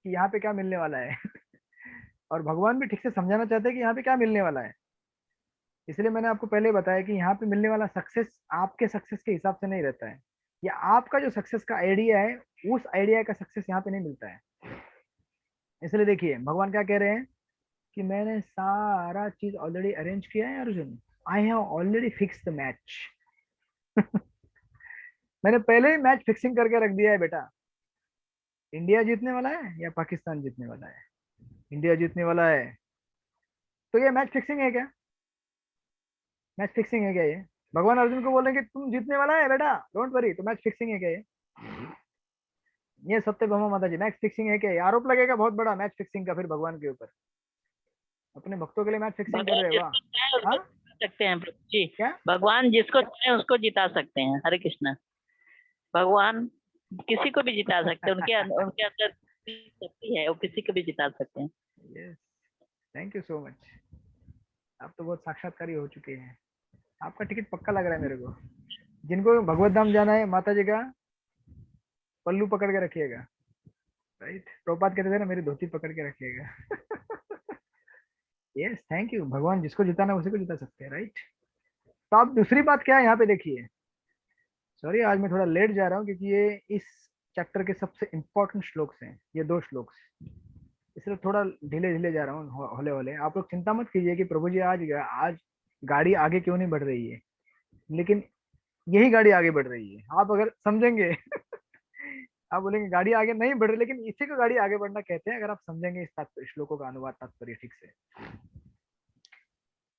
कि यहाँ पे क्या मिलने वाला है। और भगवान भी ठीक से समझाना चाहते हैं कि यहाँ पे क्या मिलने वाला है। इसलिए मैंने आपको पहले बताया कि यहाँ पे मिलने वाला सक्सेस आपके सक्सेस के हिसाब से नहीं रहता है, या आपका जो सक्सेस का आइडिया है उस आइडिया का सक्सेस यहाँ पे नहीं मिलता है। इसलिए देखिए भगवान क्या कह रहे हैं कि मैंने सारा चीज ऑलरेडी अरेंज किया है Arjun, I have already fix the match. मैंने पहले ही मैच फिक्सिंग करके रख दिया है बेटा। इंडिया जीतने वाला है या पाकिस्तान जीतने वाला है? इंडिया जीतने वाला है, तो ये मैच फिक्सिंग है क्या? मैच फिक्सिंग है क्या ये? भगवान अर्जुन को बोलेंगे तुम जीतने वाला है बेटा, डोंट वरी, तो मैच फिक्सिंग है क्या ये सत्यभामा माता जी, मैच फिक्सिंग है क्या? आरोप लगेगा बहुत बड़ा मैच फिक्सिंग का फिर भगवान के ऊपर, अपने भक्तों के लिए मैच फिक्सिंग कर रहे हो। हाँ सकते हैं प्रभु जी, क्या? भगवान जिसको चाहे उसको जिता सकते हैं। हरे कृष्णा, भगवान किसी को भी जिता सकते हैं, उनके अंदर शक्ति है, वो किसी को भी जिता सकते हैं। Yes, thank you so much. आप तो बहुत साक्षात्कारी हो चुके हैं, आपका टिकट पक्का लग रहा है मेरे को। जिनको भगवत धाम जाना है, माता जी का पल्लू पकड़ के रखिएगा, राइट। प्रभुपाद कहते थे ना, मेरी धोती पकड़ के रखिएगा। Yes, thank you. भगवान जिसको जिताना उसी को जिता सकते हैं, राइट। तो आप दूसरी बात क्या है यहाँ पे देखिए, सॉरी आज मैं थोड़ा लेट जा रहा हूँ क्योंकि ये इस चैप्टर के सबसे इंपॉर्टेंट श्लोक हैं, ये 2 श्लोक, इसलिए थोड़ा ढीले ढीले जा रहा हूँ, होले होले। आप लोग चिंता मत कीजिए कि प्रभु जी आज गाड़ी आगे क्यों नहीं बढ़ रही है, लेकिन यही गाड़ी आगे बढ़ रही है। आप अगर समझेंगे आप बोलेंगे गाड़ी आगे नहीं बढ़ रही, लेकिन इसी को गाड़ी आगे बढ़ना कहते हैं, अगर आप समझेंगे इस श्लोकों का अनुवाद तात्पर्य ठीक से।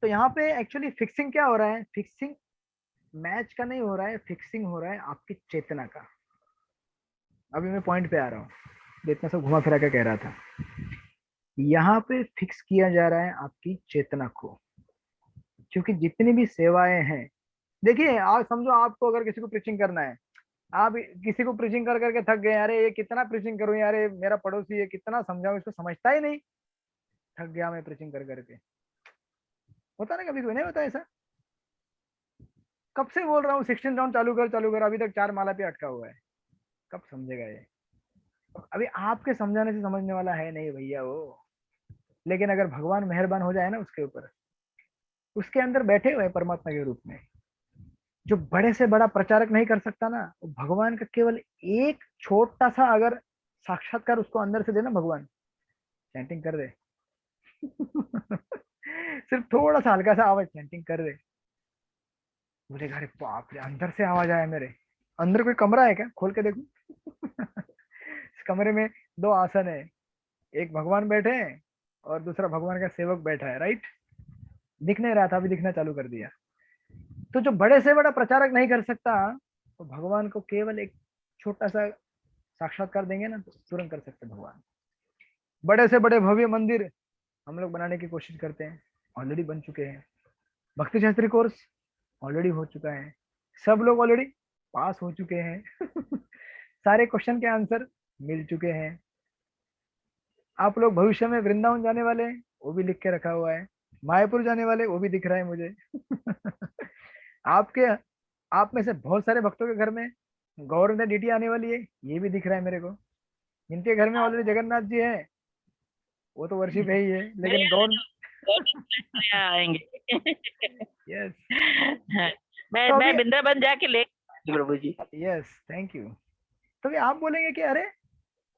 तो यहाँ पे एक्चुअली फिक्सिंग क्या हो रहा है? फिक्सिंग मैच का नहीं हो रहा है, फिक्सिंग हो रहा है आपकी चेतना का। अभी मैं पॉइंट पे आ रहा हूँ, इतना सब घुमा फिरा के कह रहा था। यहाँ पे फिक्स किया जा रहा है आपकी चेतना को, क्योंकि जितनी भी सेवाएं हैं, देखिए आप समझो, आपको अगर किसी को प्रीचिंग करना है, आप किसी को प्रीचिंग कर करके थक गए, अरे ये कितना प्रीचिंग करूं यार, ये मेरा पड़ोसी है, कितना समझाऊं इसको, समझता ही नहीं, थक गया मैं प्रीचिंग कर करके। होता ना कभी कोई, नहीं होता ऐसा? कब से बोल रहा हूँ 16 राउंड चालू कर, अभी तक 4 माला पे अटका हुआ है, कब समझेगा ये? अभी आपके समझाने से समझने वाला है नहीं भैया वो। लेकिन अगर भगवान मेहरबान हो जाए ना उसके ऊपर, उसके अंदर बैठे हुए परमात्मा के रूप में, जो बड़े से बड़ा प्रचारक नहीं कर सकता ना, भगवान का केवल एक छोटा सा अगर साक्षात्कार उसको अंदर से देना, भगवान चैंटिंग कर दे। सिर्फ थोड़ा सा हल्का सा आवाज चैंटिंग कर दे, बोलेगा अरे बाप रे, अंदर से आवाज आया मेरे अंदर। कोई कमरा है क्या, खोल के देखो। इस कमरे में 2 आसन है, एक भगवान बैठे हैं और दूसरा भगवान का सेवक बैठा है, राइट। दिख नहीं रहा था, अभी दिखना चालू कर दिया। तो जो बड़े से बड़ा प्रचारक नहीं कर सकता, तो भगवान को केवल एक छोटा सा साक्षात्कार देंगे ना, तो तुरंत कर सकते भगवान। बड़े से बड़े भव्य मंदिर हम लोग बनाने की कोशिश करते हैं, ऑलरेडी बन चुके हैं। भक्ति शास्त्री कोर्स ऑलरेडी हो चुका है, सब लोग ऑलरेडी पास हो चुके हैं। सारे क्वेश्चन के आंसर मिल चुके हैं, आप लोग भविष्य में वृंदावन जाने वाले हैं, वो भी लिख के रखा हुआ है। मायापुर जाने वाले, वो भी दिख रहा है मुझे। आपके आप में से बहुत सारे भक्तों के घर में गौर डीटी आने वाली है, ये भी दिख रहा है मेरे को। जिनके घर में ऑलरेडी जगन्नाथ जी है वो तो वर्षिप है ही है, लेकिन गौर यहाँ आएंगे। यस मैं तो मैं अभी वृंदावन जाके ले Prabhu ji. Yes thank you. तो अभी आप बोलेंगे कि अरे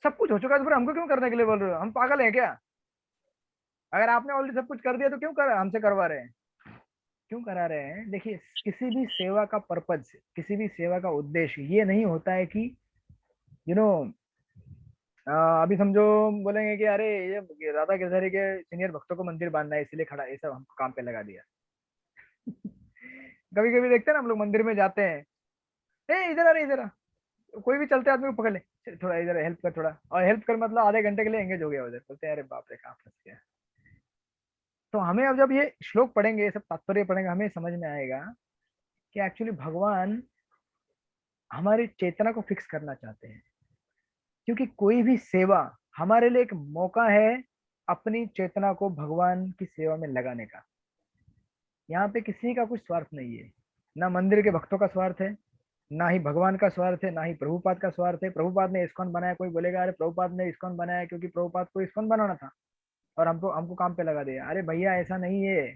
सब कुछ हो चुका है तो फिर हमको क्यों करने के लिए बोल रहे हो, हम पागल हैं क्या? अगर आपने ऑलरेडी सब कुछ कर दिया तो क्यों कर हमसे करवा रहे हैं? क्यों करा रहे हैं? देखिए, किसी भी सेवा का पर्पज, किसी भी सेवा का उद्देश्य ये नहीं होता है कि यू नो अभी समझो बोलेंगे कि अरे ये राधा गिरधारी के सीनियर भक्तों को मंदिर बांधना है इसलिए खड़ा, ये सब हमको काम पे लगा दिया। कभी कभी देखते हैं ना हम लोग मंदिर में जाते हैं, ए इधर आ रे इधर आ, कोई भी चलते आदमी को पकड़ ले, चल थोड़ा इधर हेल्प कर थोड़ा, और हेल्प कर मतलब आधे घंटे के लिए एंगेज हो गया उधर, बोलते हैं अरे बाप रे कहाँ फंस गया। तो हमें अब जब ये श्लोक पढ़ेंगे, ये सब तात्पर्य पढ़ेंगे, हमें समझ में आएगा कि एक्चुअली भगवान हमारी चेतना को फिक्स करना चाहते हैं। क्योंकि कोई भी सेवा हमारे लिए एक मौका है अपनी चेतना को भगवान की सेवा में लगाने का। यहाँ पे किसी का कुछ स्वार्थ नहीं है, ना मंदिर के भक्तों का स्वार्थ है, ना ही भगवान का स्वार्थ है, ना ही प्रभुपाद का स्वार्थ है। प्रभुपाद ने इस्कॉन बनाया, कोई बोलेगा अरे प्रभुपाद ने इस्कॉन बनाया क्योंकि प्रभुपाद को इस्कॉन बनाना था और हमको हमको काम पे लगा दिया। अरे भैया ऐसा नहीं है,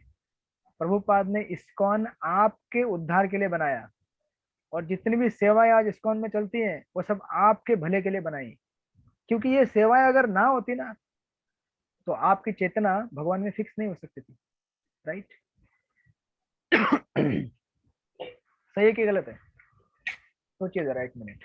प्रभुपाद ने इस्कॉन आपके उद्धार के लिए बनाया, और जितनी भी सेवाएं आज इस्कॉन में चलती हैं वो सब आपके भले के लिए बनाई। क्योंकि ये सेवाएं अगर ना होती ना तो आपकी चेतना भगवान में फिक्स नहीं हो सकती थी। राइट? सही है कि गलत है? सोचिए जरा एक मिनट।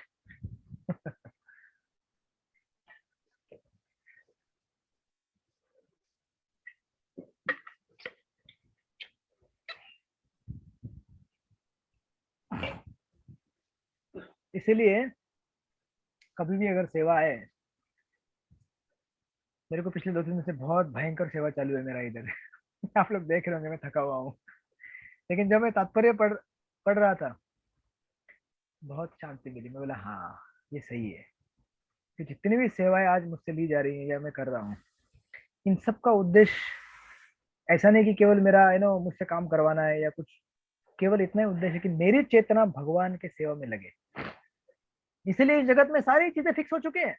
इसीलिए कभी भी अगर सेवा है, मेरे को पिछले 2 दिन से बहुत भयंकर सेवा चालू है मेरा इधर। आप लोग देख रहे होंगे मैं थका हुआ हूँ, लेकिन जब मैं तात्पर्य पढ़ रहा था बहुत शांति मिली। मैं बोला हाँ ये सही है कि जितनी भी सेवाएं आज मुझसे ली जा रही हैं या मैं कर रहा हूँ, इन सब का उद्देश्य ऐसा नहीं कि केवल मेरा मुझसे काम करवाना है या कुछ, केवल इतना ही उद्देश्य है कि मेरी चेतना भगवान के सेवा में लगे। इसलिए इस जगत में सारी चीजें फिक्स हो चुकी हैं,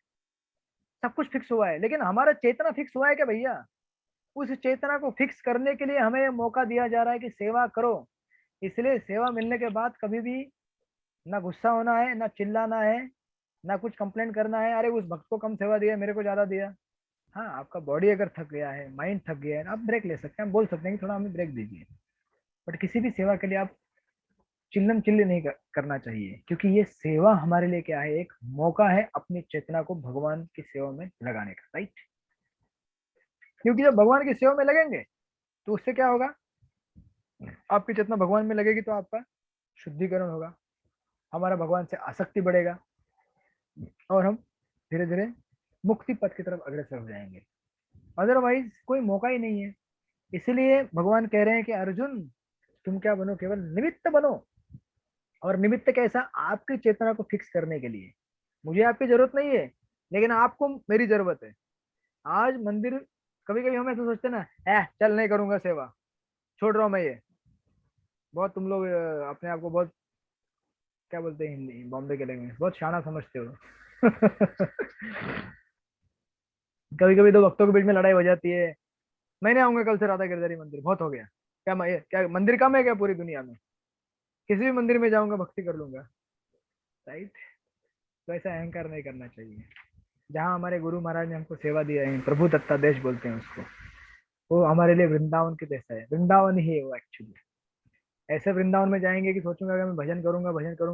सब कुछ फिक्स हुआ है, लेकिन हमारा चेतना फिक्स हुआ है क्या भैया? उस चेतना को फिक्स करने के लिए हमें मौका दिया जा रहा है कि सेवा करो। इसलिए सेवा मिलने के बाद कभी भी ना गुस्सा होना है, ना चिल्लाना है, ना कुछ कंप्लेंट करना है अरे उस भक्त को कम सेवा दिया मेरे को ज्यादा दिया। हाँ, आपका बॉडी अगर थक गया है, माइंड थक गया है, आप ब्रेक ले सकते हैं, आप बोल सकते हैं कि थोड़ा हमें ब्रेक दीजिए। बट किसी भी सेवा के लिए आप चिल्लम चिल्ली नहीं करना चाहिए, क्योंकि ये सेवा हमारे लिए क्या है, एक मौका है अपनी चेतना को भगवान की सेवा में लगाने का। राइट? क्योंकि जब भगवान की सेवा में लगेंगे तो उससे क्या होगा, आपकी चेतना भगवान में लगेगी तो आपका शुद्धिकरण होगा, हमारा भगवान से आसक्ति बढ़ेगा और हम धीरे धीरे मुक्ति पथ की तरफ अग्रसर हो जाएंगे। अदरवाइज कोई मौका ही नहीं है। इसलिए भगवान कह रहे हैं कि अर्जुन तुम क्या बनो, केवल निमित्त बनो। और निमित्त कैसा? आपकी चेतना को फिक्स करने के लिए। मुझे आपकी जरूरत नहीं है, लेकिन आपको मेरी जरूरत है। आज मंदिर, कभी कभी हम ऐसा सोचते ना, चल नहीं करूंगा सेवा, छोड़ रहा हूँ मैं ये। बहुत तुम लोग अपने आप को बहुत क्या बोलते हैं हिंदी बॉम्बे के लैंग्वेज, बहुत शाना समझते हो। कभी कभी दो भक्तों के बीच में लड़ाई हो जाती है, मैं नहीं आऊंगा कल से राधा गिरधारी मंदिर, बहुत हो गया। क्या मंदिर कम है क्या पूरी दुनिया में? किसी भी मंदिर में जाऊंगा भक्ति कर लूंगा। राइट? तो ऐसा अहंकार नहीं करना चाहिए। जहाँ हमारे गुरु महाराज ने हमको सेवा दिया है, प्रभु दत्तादेश बोलते हैं उसको, वो हमारे लिए वृंदावन के जैसा है। वृंदावन ही है वो एक्चुअली। ऐसे वृंदावन में जाएंगे कि सोचूंगा कि मैं भजन करूंगा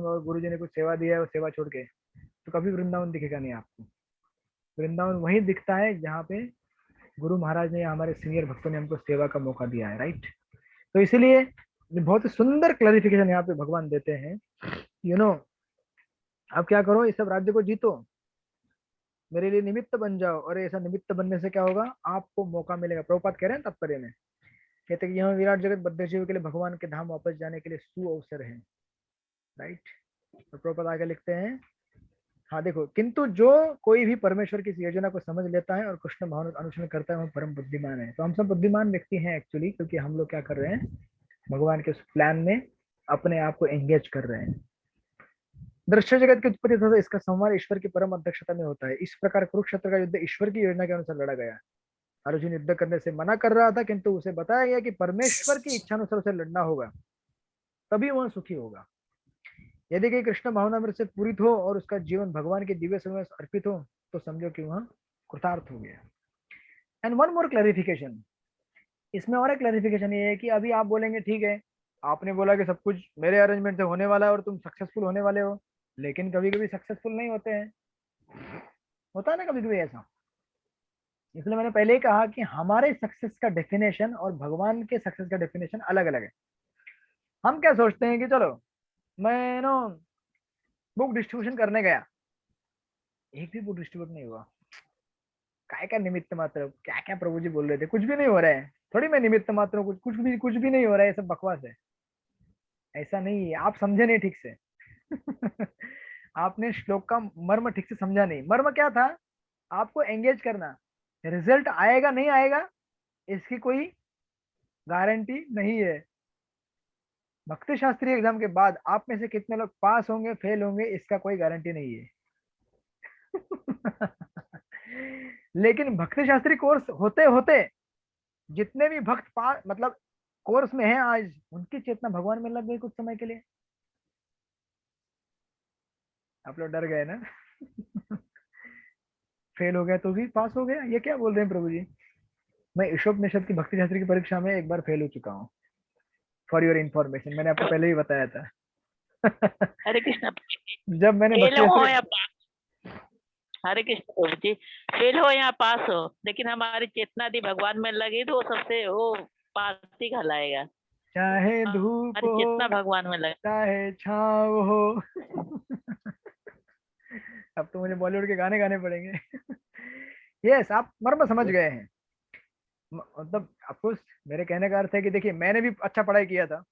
और गुरु जी ने कुछ सेवा दिया है वो सेवा छोड़ के, तो कभी वृंदावन दिखेगा नहीं आपको। वृंदावन वही दिखता है जहाँ पे गुरु महाराज ने या हमारे सीनियर भक्तों ने हमको सेवा का मौका दिया है। राइट? तो इसीलिए बहुत ही सुंदर क्लैरिफिकेशन यहाँ पे भगवान देते हैं। अब क्या करो, इस सब राज्य को जीतो, मेरे लिए निमित्त बन जाओ, और ऐसा निमित्त बनने से क्या होगा, आपको मौका मिलेगा। प्रभुपाद कह रहे हैं तात्पर्य में, कहते हैं कि यहाँ विराट जगत बद्धजीव के लिए भगवान के धाम वापस जाने के लिए सुअवसर है। राइट? तो प्रभुपाद आगे लिखते हैं हाँ देखो, किंतु जो कोई भी परमेश्वर की इस योजना को समझ लेता है और कृष्ण भावना का अनुसरण करता है, वो परम बुद्धिमान है। तो हम सब बुद्धिमान व्यक्ति हैं एक्चुअली, क्योंकि हम लोग क्या कर रहे हैं, भगवान के उस प्लान में अपने आप को एंगेज कर रहे हैं। दृश्य जगत की उत्पत्ति तथा इसका संवार ईश्वर की परम अध्यक्षता में होता है। इस प्रकार कुरुक्षेत्र का युद्ध ईश्वर की योजना के अनुसार लड़ा गया। अर्जुन युद्ध करने से मना कर रहा था, किंतु उसे बताया गया कि परमेश्वर की इच्छा अनुसार उसे लड़ना होगा, तभी वह सुखी होगा। यदि कोई कृष्ण भावना में से पूरित हो और उसका जीवन भगवान के दिव्य सेवा में अर्पित हो, तो समझो कि वह कृतार्थ हो गया। एंड वन मोर क्लैरिफिकेशन, इसमें और एक क्लैरिफिकेशन ये है कि अभी आप बोलेंगे ठीक है, आपने बोला कि सब कुछ मेरे अरेंजमेंट से होने वाला है और तुम सक्सेसफुल होने वाले हो, लेकिन कभी कभी सक्सेसफुल नहीं होते हैं, होता है ना कभी कभी ऐसा। इसलिए मैंने पहले ही कहा कि हमारे सक्सेस का डेफिनेशन और भगवान के सक्सेस का डेफिनेशन अलग अलग है। हम क्या सोचते हैं कि चलो मैं नो बुक डिस्ट्रीब्यूशन करने गया, एक भी बुक डिस्ट्रीब्यूट नहीं हुआ, काय का निमित्त मात्र, क्या क्या प्रभु जी बोल रहे थे, कुछ भी नहीं हो रहा है, थोड़ी मैं निमित्त मात्र हूँ, कुछ भी नहीं हो रहा है, ये सब बकवास है। ऐसा नहीं है, आप समझे नहीं ठीक से। आपने श्लोक का मर्म ठीक से समझा नहीं। मर्म क्या था, आपको एंगेज करना, रिजल्ट आएगा नहीं आएगा इसकी कोई गारंटी नहीं है। भक्ति शास्त्री एग्जाम के बाद आप में से कितने लोग पास होंगे फेल होंगे इसका कोई गारंटी नहीं है। लेकिन भक्ति शास्त्री कोर्स होते होते जितने भी भक्त मतलब कोर्स में हैं आज, उनकी चेतना भगवान में लग गई कुछ समय के लिए। आप लोग डर गए ना। फेल हो गया तो भी पास हो गया, ये क्या बोल रहे हैं प्रभु जी। मैं ईशोपनिषद की भक्ति शास्त्री की परीक्षा में एक बार फेल हो चुका हूँ, फॉर योर इन्फॉर्मेशन, मैंने आपको पहले ही बताया था। हरे कृष्ण। जब मैंने फेल भक्ति हो शास्त्री, या पास, हरे कृष्ण प्रभु जी, फेल हो या पास हो, लेकिन हमारी चेतना यदि भगवान में लगी तो वो सबसे वो पास ही कहलाएगा। चाहे धूप हमारी हो चेतना भगवान में लगे। चाहे छाव हो। अब तो मुझे बॉलीवुड के गाने गाने पड़ेंगे। यस, आप मर्म समझ गए हैं। मतलब अफकोर्स मेरे कहने का अर्थ है कि देखिए, मैंने भी अच्छा पढ़ाई किया था,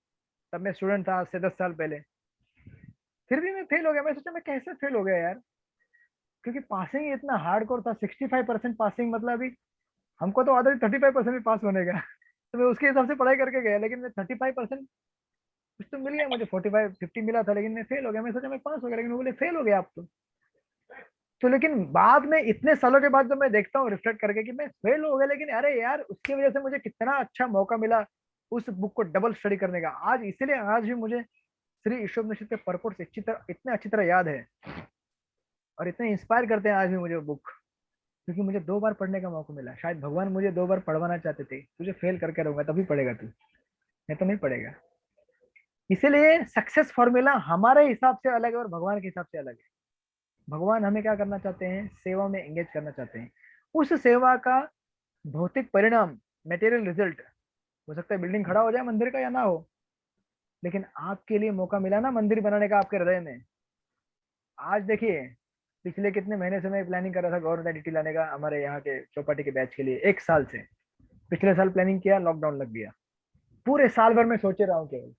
तब मैं स्टूडेंट था आज से 10 साल पहले, फिर भी मैं फेल हो गया। मैं सोचा मैं कैसे फेल हो गया यार, क्योंकि पासिंग इतना हार्डकोर था, 65% पासिंग, मतलब अभी हमको तो आदत 35% भी पास होने का। तो मैं उसके हिसाब से पढ़ाई करके गया, लेकिन मैं 35% कुछ तो मिल गया मुझे, 45-50 मिला था, लेकिन मैं फेल हो गया। मैं सोचा मैं पास हो गया, लेकिन वो बोले फेल हो गया आप तो। लेकिन बाद में इतने सालों के बाद जब मैं देखता हूँ रिफ्लेक्ट करके कि मैं फेल हो गया, लेकिन अरे यार उसकी वजह से मुझे कितना अच्छा मौका मिला उस बुक को डबल स्टडी करने का। आज इसीलिए आज भी मुझे श्री ईशोपनिषद के पर्पोर्ट्स इतने अच्छी तरह याद है और इतने इंस्पायर करते हैं आज भी मुझे वो बुक, क्योंकि मुझे 2 बार पढ़ने का मौका मिला। शायद भगवान मुझे 2 बार पढ़वाना चाहते थे, तुझे फेल करके रहूंगा तभी पढ़ेगा तू, नहीं तो नहीं पढ़ेगा। इसीलिए सक्सेस फॉर्मूला हमारे हिसाब से अलग है और भगवान के हिसाब से अलग है। भगवान हमें क्या करना चाहते हैं, सेवा में एंगेज करना चाहते हैं। उस सेवा का भौतिक परिणाम, मटेरियल रिजल्ट, हो सकता है बिल्डिंग खड़ा हो जाए मंदिर का या ना हो, लेकिन आपके लिए मौका मिला ना मंदिर बनाने का आपके हृदय में। आज देखिए, पिछले कितने महीने से मैं प्लानिंग कर रहा था गवर्नमेंट आइडेंटिटी लाने का हमारे यहाँ के चौपाटी के बैच के लिए, 1 साल से। पिछले साल प्लानिंग किया, लॉकडाउन लग गया, पूरे साल भर में सोचे रहा हूँ केवल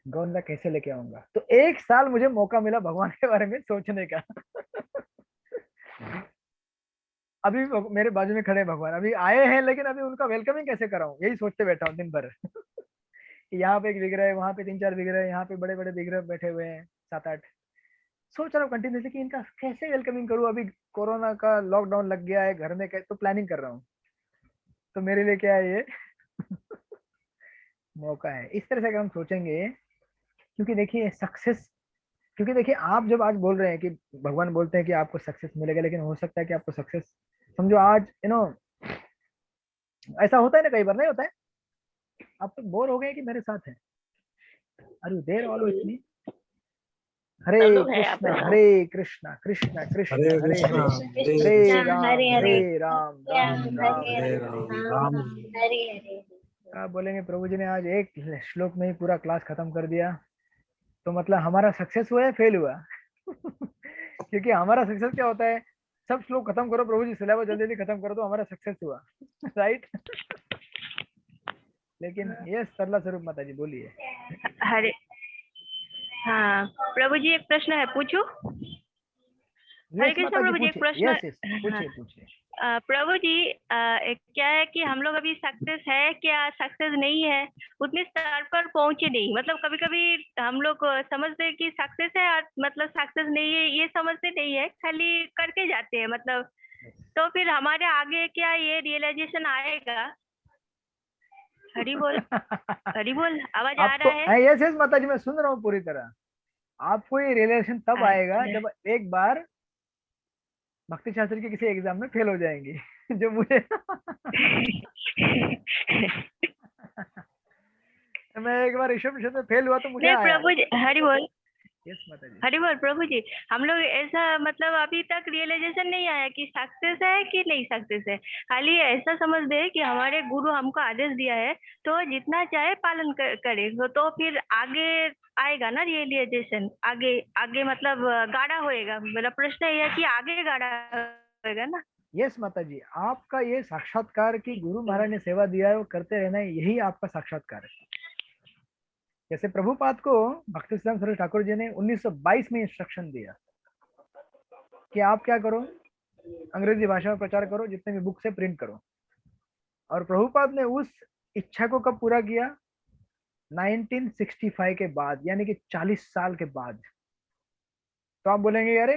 गवर्नमेंट कैसे लेके आऊंगा। तो 1 साल मुझे मौका मिला भगवान के बारे में सोचने का। अभी मेरे बाजू में खड़े भगवान, अभी आए हैं, लेकिन अभी उनका वेलकमिंग कैसे कराऊं, यही सोचते बैठा हूँ दिन भर। यहाँ पे एक विग्रह है, वहां पे 3-4 विग्रह है, यहाँ पे बड़े बड़े विग्रह बैठे हुए हैं 7-8। सोच रहा हूँ कंटिन्यूसली कि इनका कैसे वेलकमिंग करूँ। अभी कोरोना का लॉकडाउन लग गया है, घर में तो प्लानिंग कर रहा हूँ। तो मेरे लिए क्या है ये। मौका है। इस तरह से अगर हम सोचेंगे, क्योंकि देखिए सक्सेस, क्योंकि देखिए आप जब आज बोल रहे हैं कि भगवान बोलते हैं कि आपको सक्सेस मिलेगा, लेकिन हो सकता है कि आपको सक्सेस, समझो आज ऐसा होता है ना, कई बार नहीं होता है, आप तो बोर हो गए कि मेरे साथ है, are you there all with me. हरे सब लोग हैं कृष्णा यहाँ पे। हरे कृष्णा कृष्ण कृष्ण हरे हरे कृष्णा हरे, हरे हरे कृष्णा राम हरे हरे हरे राम राम राम हरे हरे राम हरे। राम हरे हरे। आप बोलेंगे प्रभु जी ने आज एक श्लोक में ही पूरा क्लास खत्म कर दिया, तो मतलब हमारा सक्सेस हुआ है फेल हुआ। क्योंकि हमारा सक्सेस क्या होता है, सब श्लोक खत्म करो प्रभु जी, सिलेबस जल्दी जल्दी खत्म करो तो हमारा सक्सेस हुआ। राइट। लेकिन ये सरला स्वरूप माता जी बोलिए। हरे, हाँ प्रभु जी एक प्रश्न है, पूछूं? हरे कृष्ण प्रभु जी, एक प्रश्न। यस यस, पूछिए पूछिए। प्रभु जी, क्या है कि हम लोग अभी सक्सेस है क्या सक्सेस नहीं है उतने स्तर पर पहुंचे नहीं। मतलब कभी कभी हम लोग समझते हैं कि सक्सेस है और मतलब सक्सेस नहीं है ये समझते नहीं है, खाली करके जाते हैं मतलब। तो फिर हमारे आगे क्या ये रियलाइजेशन आएगा? हरि बोल, हरि बोल, आवाज आ रहा है? आपको यस यस माता जी, मैं सुन रहा हूँ पूरी तरह। आपको ये रियलाइजेशन तब आएगा अच्छा। जब एक बार भक्ति शास्त्र के किसी एग्जाम में फेल हो जाएंगी जो मुझे मैं एक बार ईश्वर परिषद में फेल हुआ तो मुझे नहीं आया। प्रभु जी, हरि बोल, यस माता जी। हरि बोल प्रभु जी। हम लोग ऐसा मतलब अभी तक रियलाइजेशन नहीं आया कि सक्सेस है कि नहीं सक्सेस है। खाली ऐसा समझ दे कि हमारे गुरु हमको आदेश दिया है तो जितना चाहे पालन करे तो फिर आगे आएगा ना रियलाइजेशन। आगे आगे मतलब गाढ़ा होएगा। मेरा प्रश्न ये है कि आगे गाढ़ा होएगा ना? यस माता जी, आपका ये साक्षात्कार की गुरु महाराज ने सेवा दिया है वो करते रहना है, यही आपका साक्षात्कार है। जैसे प्रभुपाद को भक्ति सिद्धांत सरस्वती ठाकुर जी ने 1922 में इंस्ट्रक्शन दिया कि आप क्या करो, अंग्रेजी भाषा में प्रचार करो, जितने भी बुक से प्रिंट करो। और प्रभुपाद ने उस इच्छा को कब पूरा किया? 1965 के बाद, यानी कि 40 साल के बाद। तो आप बोलेंगे अरे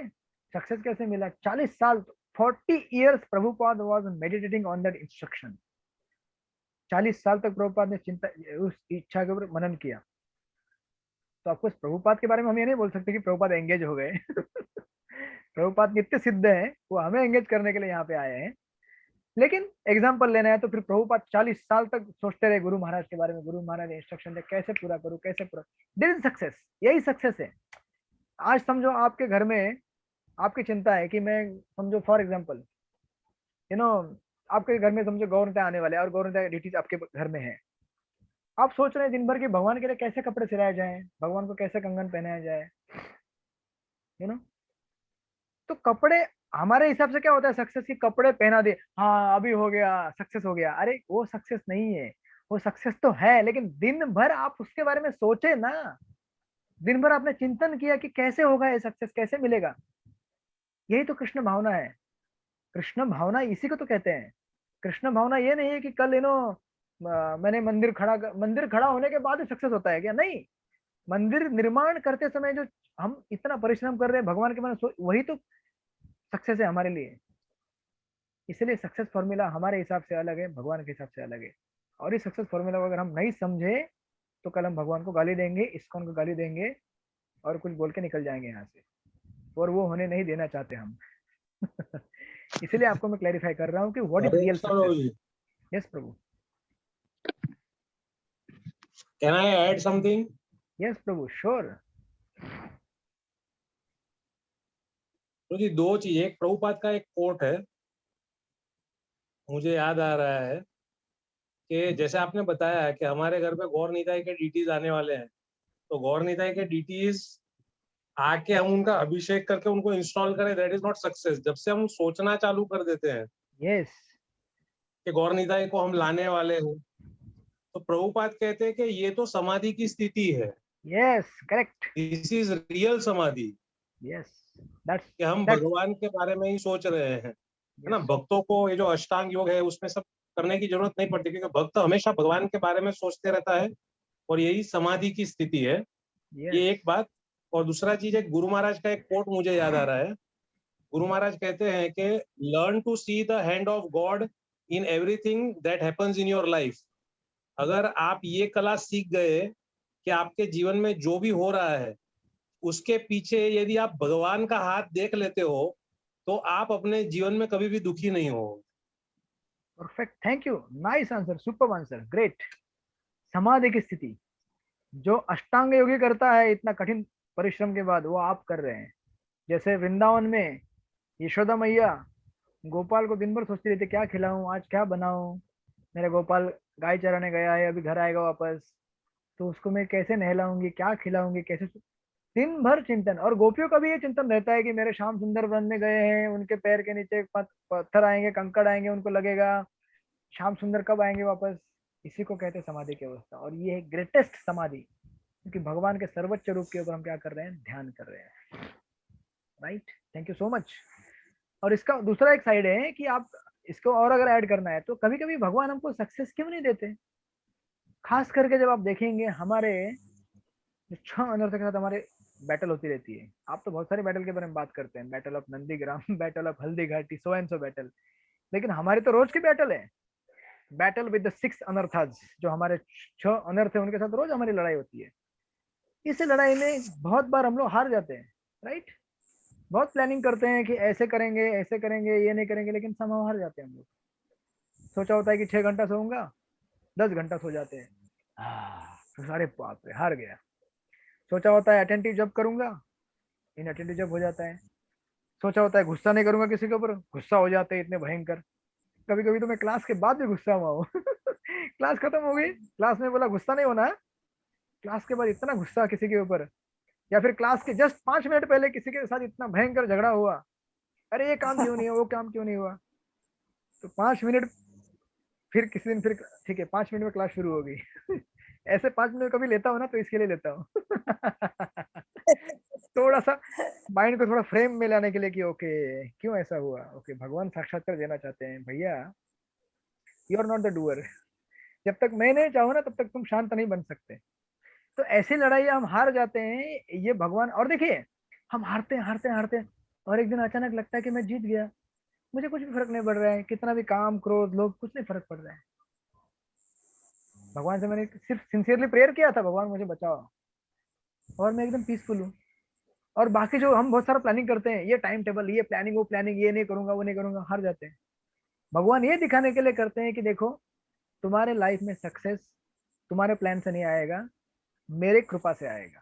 सक्सेस कैसे मिला? 40 साल, 40 years Prabhupada was meditating on that instruction. 40 साल तक प्रभुपाद ने चिंता, उस इच्छा के ऊपर मनन किया। तो आपको प्रभुपाद के बारे में हम ये नहीं बोल सकते कि प्रभुपाद एंगेज हो गए प्रभुपाद नित्य सिद्ध है, वो हमें एंगेज करने के लिए यहाँ पे आए हैं। लेकिन एग्जाम्पल लेना है तो फिर प्रभुपाद 40 साल तक सोचते रहे गुरु महाराज के बारे में। गुरु महाराज ने इंस्ट्रक्शन दे, कैसे पूरा करूं, कैसे पूरा। दिस इज सक्सेस, यही सक्सेस है। आज समझो आपके घर में आपकी चिंता है कि मैं, समझो फॉर एग्जाम्पल आपके घर में समझो गौरते आने वाले और गौरते ड्यूटीज आपके घर में है। आप सोच रहे हैं दिन भर के भगवान के लिए कैसे कपड़े सिलाए जाए, भगवान को कैसे कंगन पहनाया जाए, तो कपड़े हमारे हिसाब से क्या होता है सक्सेस की? कपड़े पहना दे, हाँ अभी हो गया, सक्सेस हो गया। अरे वो सक्सेस नहीं है, वो सक्सेस तो है, लेकिन दिन भर आप उसके बारे में सोचे ना, दिन भर आपने चिंतन किया कि कैसे होगा ये सक्सेस, कैसे मिलेगा। यही तो कृष्ण भावना है। कृष्ण भावना इसी को तो कहते हैं। कृष्ण भावना ये नहीं है कि कल मैंने मंदिर खड़ा होने के बाद सक्सेस होता है क्या? नहीं, मंदिर निर्माण करते समय जो हम इतना परिश्रम कर रहे हैं भगवान के मन, वही तो सक्सेस है हमारे लिए। इसलिए सक्सेस फॉर्मूला हमारे हिसाब से अलग है, भगवान के हिसाब से अलग है। और इस सक्सेस फॉर्मूला को अगर हम नहीं समझे तो कल हम भगवान को गाली देंगे, इस्कॉन को गाली देंगे और कुछ बोल के निकल जाएंगे यहाँ से, और वो होने नहीं देना चाहते हम इसलिए आपको मैं क्लैरिफाई कर रहा हूँ कि what is real success. Yes Prabhu. Can I add something? Yes Prabhu, sure. तो जी दो चीज, एक प्रभुपाद का एक कोट है मुझे याद आ रहा है कि जैसे आपने बताया कि हमारे घर पे गौर निताई के डीटीज आने वाले हैं, तो गौर निताई के डीटीज आके हम उनका अभिषेक करके उनको इंस्टॉल करें, दैट इज नॉट सक्सेस। जब से हम सोचना चालू कर देते हैं यस कि गौर निताई को हम लाने वाले हैं, तो प्रभुपाद कहते हैं कि ये तो समाधि की स्थिति है। Yes correct, this is real समाधि। यस दैट्स कि हम भगवान के बारे में ही सोच रहे हैं, है ना। भक्तों को ये जो अष्टांग योग है उसमें सब करने की जरूरत नहीं पड़ती, क्योंकि भक्त हमेशा भगवान के बारे में सोचते रहता है, और यही समाधि की स्थिति है। ये एक बात। और दूसरा चीज, एक गुरु महाराज का एक कोट मुझे याद आ रहा है। गुरु महाराज कहते हैं कि learn to see the hand of God in everything that happens in your life. अगर आप ये कला सीख गए कि आपके जीवन में जो भी हो रहा है उसके पीछे यदि आप भगवान का हाथ देख लेते हो तो आप अपने जीवन में कभी भी दुखी नहीं हो। Perfect, thank you, nice answer, super answer, great. समाधि की स्थिति जो अष्टांग योगी करता है इतना कठिन परिश्रम के बाद, वो आप कर रहे हैं। जैसे वृंदावन में यशोदा मैया गोपाल को दिन भर सोचती रहती, क्या खिलाऊं, आज क्या बनाऊं, मेरा गोपाल गाय चराने गया है, अभी घर आएगा वापस, तो उसको मैं कैसे नहलाऊंगी, क्या खिलाऊंगी, कैसे, दिन भर चिंतन। और गोपियों का भी ये चिंतन रहता है कि मेरे श्याम सुंदर वन में गए हैं, उनके पैर के नीचे पत्थर आएंगे, कंकड़ आएंगे, उनको लगेगा श्याम सुंदर कब आएंगे वापस। इसी को कहते हैं समाधि की अवस्था। और ये है ग्रेटेस्ट समाधि, क्योंकि भगवान के सर्वोच्च रूप के ऊपर हम क्या कर रहे हैं, ध्यान कर रहे हैं। Right, thank you so much. और इसका दूसरा एक साइड है कि आप इसको और अगर ऐड करना है तो कभी कभी भगवान हमको सक्सेस क्यों नहीं देते। खास करके जब आप देखेंगे हमारे जो 6 अनर्थ के साथ हमारे बैटल होती रहती है। आप तो बहुत सारे बैटल के बारे में बात करते हैं, battle of Nandigram, battle of Haldi Ghati, so and so battle, लेकिन हमारे तो रोज के बैटल है। बैटल विद द 6 अनर्थाज, जो हमारे 6 अनर्थ है उनके साथ रोज हमारी लड़ाई होती है। इस लड़ाई में बहुत बार हम लोग हार जाते हैं, राइट। बहुत प्लानिंग करते हैं कि ऐसे करेंगे ये नहीं करेंगे, लेकिन समय हार जाते हैं हम लोग। सोचा होता है कि 6 घंटा सोऊंगा, 10 घंटा सो जाते हैं, अरे बाप रे हार गया। सोचा होता है अटेंटिव जब करूंगा, इनअटेंटिव जब हो जाता है। सोचा होता है गुस्सा नहीं करूंगा किसी के ऊपर, गुस्सा हो जाते हैं इतने भयंकर। कभी कभी तो मैं क्लास के बाद भी गुस्सा हुआ हूँ क्लास खत्म हो गई, क्लास में बोला गुस्सा नहीं होना है, क्लास के बाद इतना गुस्सा किसी के ऊपर, या फिर क्लास के जस्ट 5 मिनट पहले किसी के साथ इतना भयंकर झगड़ा हुआ, अरे ये काम क्यों नहीं हुआ, वो काम क्यों नहीं हुआ। तो 5 मिनट, फिर किसी दिन फिर ठीक है 5 मिनट में क्लास शुरू हो गई ऐसे 5 मिनट कभी लेता हूँ ना तो इसके लिए लेता हूँ थोड़ा सा माइंड को थोड़ा फ्रेम में लाने के लिए कि ओके क्यों ऐसा हुआ, ओके भगवान साक्षात्कार देना चाहते हैं भैया, you are not the doer. जब तक मैं नहीं चाहूँ ना तब तक तुम शांत नहीं बन सकते। तो ऐसी लड़ाई हम हार जाते हैं, ये भगवान। और देखिए हम हारते हैं और एक दिन अचानक लगता है कि मैं जीत गया, मुझे कुछ भी फर्क नहीं पड़ रहा है, कितना भी काम क्रोध लोग कुछ नहीं फर्क पड़ रहा है। भगवान से मैंने सिर्फ सिंसियरली प्रेयर किया था, भगवान मुझे बचाओ, और मैं एकदम पीसफुल हूँ। और बाकी जो हम बहुत सारा प्लानिंग करते हैं, ये टाइम टेबल, ये प्लानिंग, वो प्लानिंग, ये नहीं करूंगा वो नहीं करूंगा, हार जाते हैं। भगवान ये दिखाने के लिए करते हैं कि देखो तुम्हारे लाइफ में सक्सेस तुम्हारे प्लान से नहीं आएगा, मेरे कृपा से आएगा।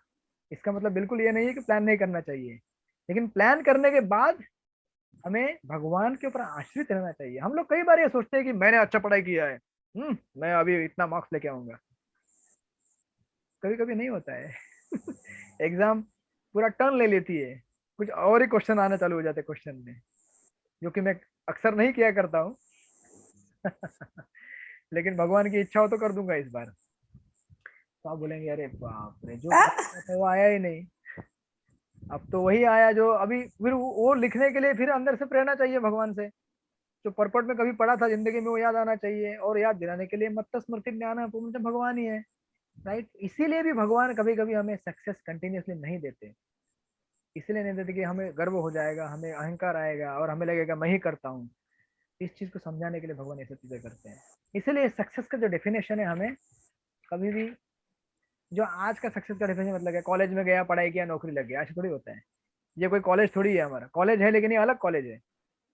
इसका मतलब बिल्कुल ये नहीं है कि प्लान नहीं करना चाहिए, लेकिन प्लान करने के बाद हमें भगवान के ऊपर आश्रित रहना चाहिए। हम लोग कई बार ये सोचते हैं कि मैंने अच्छा पढ़ाई किया है, मैं अभी इतना मार्क्स लेके आऊंगा। कभी कभी नहीं होता है एग्जाम पूरा टर्न ले लेती है, कुछ और ही क्वेश्चन आना चालू हो जाते हैं क्वेश्चन में, जो कि मैं अक्सर नहीं किया करता हूँ लेकिन भगवान की इच्छा हो तो कर दूंगा इस बार। तो आप बोलेंगे अरे बाप रे जो था वो आया ही नहीं, अब तो वही आया जो अभी, फिर वो लिखने के लिए फिर अंदर से प्रेरणा चाहिए भगवान से। जो परपट में कभी पढ़ा था जिंदगी में वो याद आना चाहिए, और याद दिलाने के लिए मत्त स्मृति ज्ञान भगवान ही है, राइट। इसीलिए भी भगवान कभी कभी हमें सक्सेस कंटिन्यूसली नहीं देते, इसलिए नहीं देते कि हमें गर्व हो जाएगा, हमें अहंकार आएगा और हमें लगेगा मैं ही करता हूँ। इस चीज को समझाने के लिए भगवान ये सब चीजें करते हैं। इसलिए सक्सेस का जो डेफिनेशन है, हमें कभी भी जो आज का सक्सेस का डेफिनेशन मतलब है कॉलेज में गया, पढ़ाई किया, नौकरी लग गया, ऐसा थोड़ी होता है। ये कोई कॉलेज थोड़ी है, हमारा कॉलेज है लेकिन ये अलग कॉलेज है।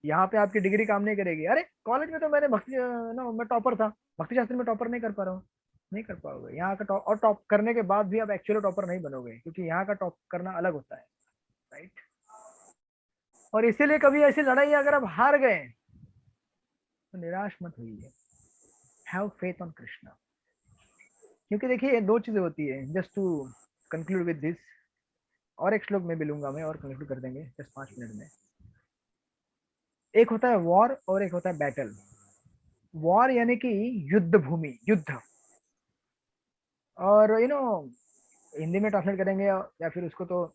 यहाँ पे आपकी डिग्री काम नहीं करेगी। अरे कॉलेज में तो मैंने भक्ति नो मैं टॉपर था, भक्ति शास्त्र में टॉपर नहीं कर पा रहा हूँ, नहीं कर पाओगे यहाँ का टॉप। और टॉप करने के बाद भी आप एक्चुअली टॉपर नहीं बनोगे, क्योंकि यहाँ का टॉप करना अलग होता है, राइट। और इसीलिए कभी ऐसी लड़ाई अगर आप हार गए तो निराश मत होइए, हैव फेथ ऑन कृष्णा। क्योंकि देखिए 2 चीजें होती है, just to conclude with this, और एक श्लोक में भी लूंगा मैं और कंक्लूड कर देंगे जस्ट 5 मिनट में। एक होता है वॉर और एक होता है बैटल। वॉर यानी कि युद्ध भूमि, युद्ध, और हिंदी में ट्रांसलेट करेंगे या फिर उसको तो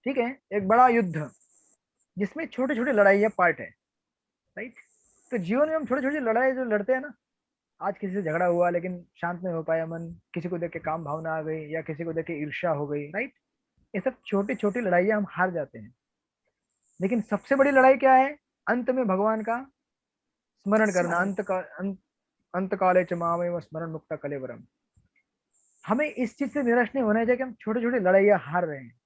ठीक है, एक बड़ा युद्ध जिसमें छोटे छोटे लड़ाइयाँ पार्ट है, राइट। तो जीवन में हम छोटी छोटी लड़ाई जो लड़ते हैं ना, आज किसी से झगड़ा हुआ लेकिन शांत नहीं हो पाया मन, किसी को देख के काम भावना आ गई, या किसी को देख के ईर्ष्या हो गई, राइट। ये सब छोटी छोटी लड़ाइयाँ हम हार जाते हैं। लेकिन सबसे बड़ी लड़ाई क्या है? अंत में भगवान का स्मरण करना, अंत काले च मामेव स्मरण मुक्ता कलेवरम। हमें इस चीज से निराश नहीं होना चाहिए कि हम छोटी छोटी लड़ाइयाँ हार रहे हैं।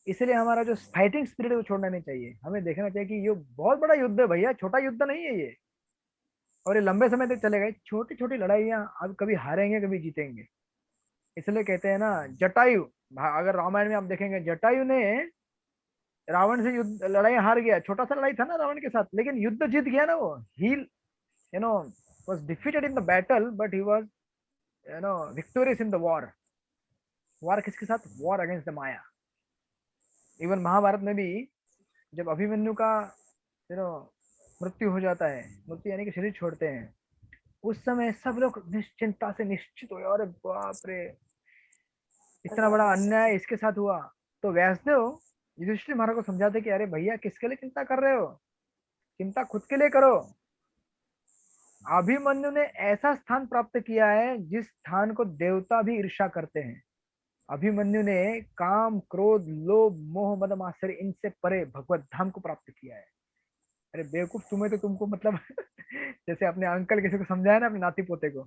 इसलिए हमारा जो फाइटिंग स्पिरिट है वो छोड़ना नहीं चाहिए। हमें देखना चाहिए कि ये बहुत बड़ा युद्ध है भैया, छोटा युद्ध नहीं है ये, और ये लंबे समय तक चलेगा। छोटी छोटी लड़ाइयाँ अब कभी हारेंगे कभी जीतेंगे। इसलिए कहते हैं ना, जटायु, अगर रामायण में आप देखेंगे जटायु ने रावण से युद्ध लड़ाई हार गया, छोटा सा लड़ाई था ना रावण के साथ, लेकिन युद्ध जीत गया ना वो। ही was defeated in the battle but he was victorious in the war. war किसके साथ? war against the maya. Even Mahabharata में भी जब अभिमन्यु का मृत्यु हो जाता है, मृत्यु यानी कि शरीर छोड़ते हैं, उस समय सब लोग निश्चिंता से निश्चित हो, अरे बाप रे इतना बड़ा अन्याय इसके साथ हुआ। तो व्यासदेव युधिष्ठिर महाराज को समझाते कि अरे भैया किसके लिए चिंता कर रहे हो, चिंता खुद के लिए करो। अभिमन्यु ने ऐसा स्थान प्राप्त किया है जिस स्थान को देवता भी ईर्ष्या करते हैं। अभिमन्यु ने काम, क्रोध, लोभ, मोह, मद, मात्सर्य इनसे परे भगवत धाम को प्राप्त किया है। अरे बेवकूफ, तुम्हें तो तुमको मतलब जैसे अपने अंकल किसी को समझाया ना, अपने नाती पोते को,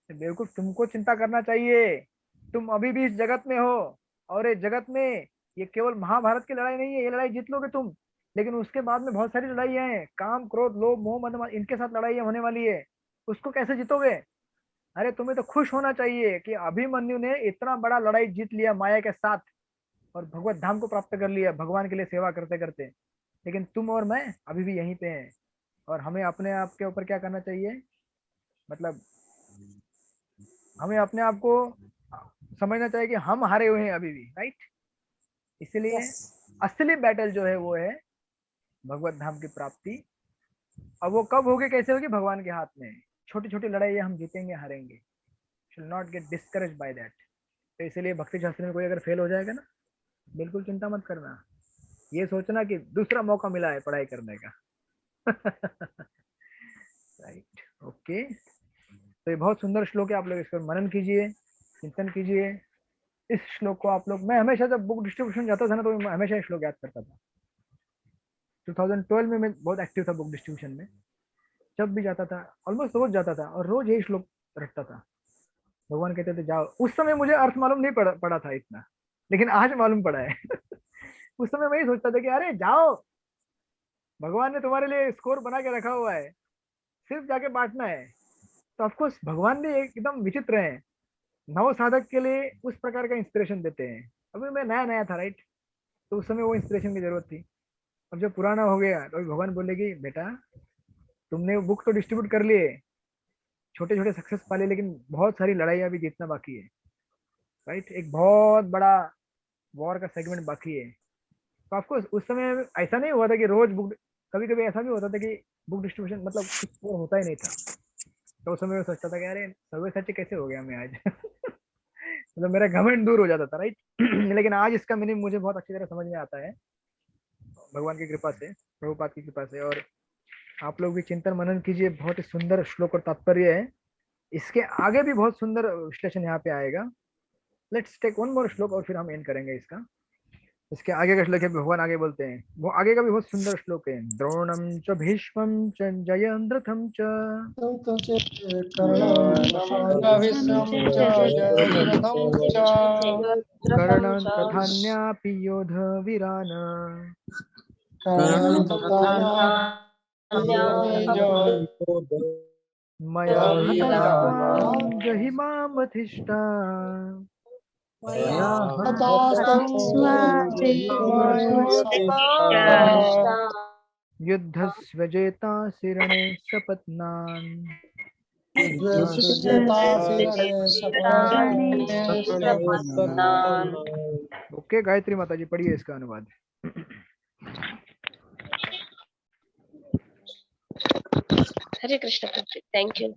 बेवकूफ तुमको चिंता करना चाहिए, तुम अभी भी इस जगत में हो, और ये जगत में ये केवल महाभारत की लड़ाई नहीं है, ये लड़ाई जीत लोगे तुम, लेकिन उसके बाद में बहुत सारी लड़ाइयां हैं, काम, क्रोध, लोभ, मोह, मद, इनके साथ लड़ाइयां होने वाली है, उसको कैसे जीतोगे। अरे तुम्हें तो खुश होना चाहिए कि अभिमन्यु ने इतना बड़ा लड़ाई जीत लिया माया के साथ और भगवत धाम को प्राप्त कर लिया भगवान के लिए सेवा करते करते, लेकिन तुम और मैं अभी भी यहीं पे हैं। और हमें अपने आप के ऊपर क्या करना चाहिए, मतलब हमें अपने आप को समझना चाहिए कि हम हारे हुए हैं अभी भी, राइट। इसीलिए असली बैटल जो है वो है भगवत धाम की प्राप्ति। अब वो कब होगी, कैसे होगी, भगवान के हाथ में। छोटी छोटी लड़ाई हम जीतेंगे, हारेंगे, should not get discourage by that. तो इसलिए भक्ति शास्त्र में कोई अगर फेल हो जाएगा ना, बिल्कुल चिंता मत करना, ये सोचना कि दूसरा मौका मिला है पढ़ाई करने का। Right, okay. तो ये बहुत सुंदर श्लोक है, आप लोग इस पर मनन कीजिए, चिंतन कीजिए। इस श्लोक को आप लोग, मैं हमेशा जब बुक डिस्ट्रीब्यूशन जाता था ना, तो मैं हमेशा ये श्लोक याद करता था। 2012 में मैं बहुत एक्टिव था बुक डिस्ट्रीब्यूशन में, जब भी जाता था ऑलमोस्ट रोज जाता था और रोज यही श्लोक रटता था। भगवान कहते थे जाओ। उस समय मुझे अर्थ मालूम नहीं पड़ा था इतना, लेकिन आज मालूम पड़ा है। उस समय मैं ही सोचता था कि अरे जाओ, भगवान ने तुम्हारे लिए स्कोर बना के रखा हुआ है, सिर्फ जाके बांटना है। तो ऑफकोर्स भगवान भी एकदम विचित्र है, नव साधक के लिए उस प्रकार का इंस्पिरेशन देते हैं। अभी मैं नया नया था, राइट, तो उस समय वो इंस्पिरेशन की जरूरत थी। अब जब पुराना हो गया तो भगवान बोलेगी बेटा तुमने बुक तो डिस्ट्रीब्यूट कर लिए, छोटे छोटे सक्सेस पाले, लेकिन बहुत सारी लड़ाइयां भी जीतना बाकी है, राइट। एक बहुत बड़ा वॉर का सेगमेंट बाकी है। तो आपको उस समय ऐसा नहीं हुआ था कि रोज बुक, कभी कभी ऐसा भी होता था कि बुक डिस्ट्रीब्यूशन मतलब कुछ वो होता ही नहीं था। तो उस समय मैं सोचता था कि अरे सर्वे सच कैसे हो गया मैं आज। मतलब मेरा घमंड दूर हो जाता था, राइट। लेकिन आज इसका मीनिंग मुझे बहुत अच्छी तरह समझ में आता है भगवान की कृपा से, प्रभुपाद की कृपा से। और आप लोग भी चिंतन मनन कीजिए, बहुत ही सुंदर श्लोक और तात्पर्य है। इसके आगे भी बहुत सुंदर विश्लेषण यहाँ पे आएगा। लेट्स टेक वन मोर श्लोक और फिर हम एंड करेंगे इसका। इसके आगे का श्लोक है, भगवान आगे बोलते हैं, वो आगे का भी बहुत सुंदर श्लोक है। द्रोणम च भीष्मं च जयद्रथं च कर्णं तथान्यापि योधवीरान् मया हतस्त्वां जहिमामधिष्ठा युद्धस्वजेतासि रणे सपत्नान्। ओके, गायत्री माता जी पढ़िए इसका अनुवाद। Hare Krishna, thank you.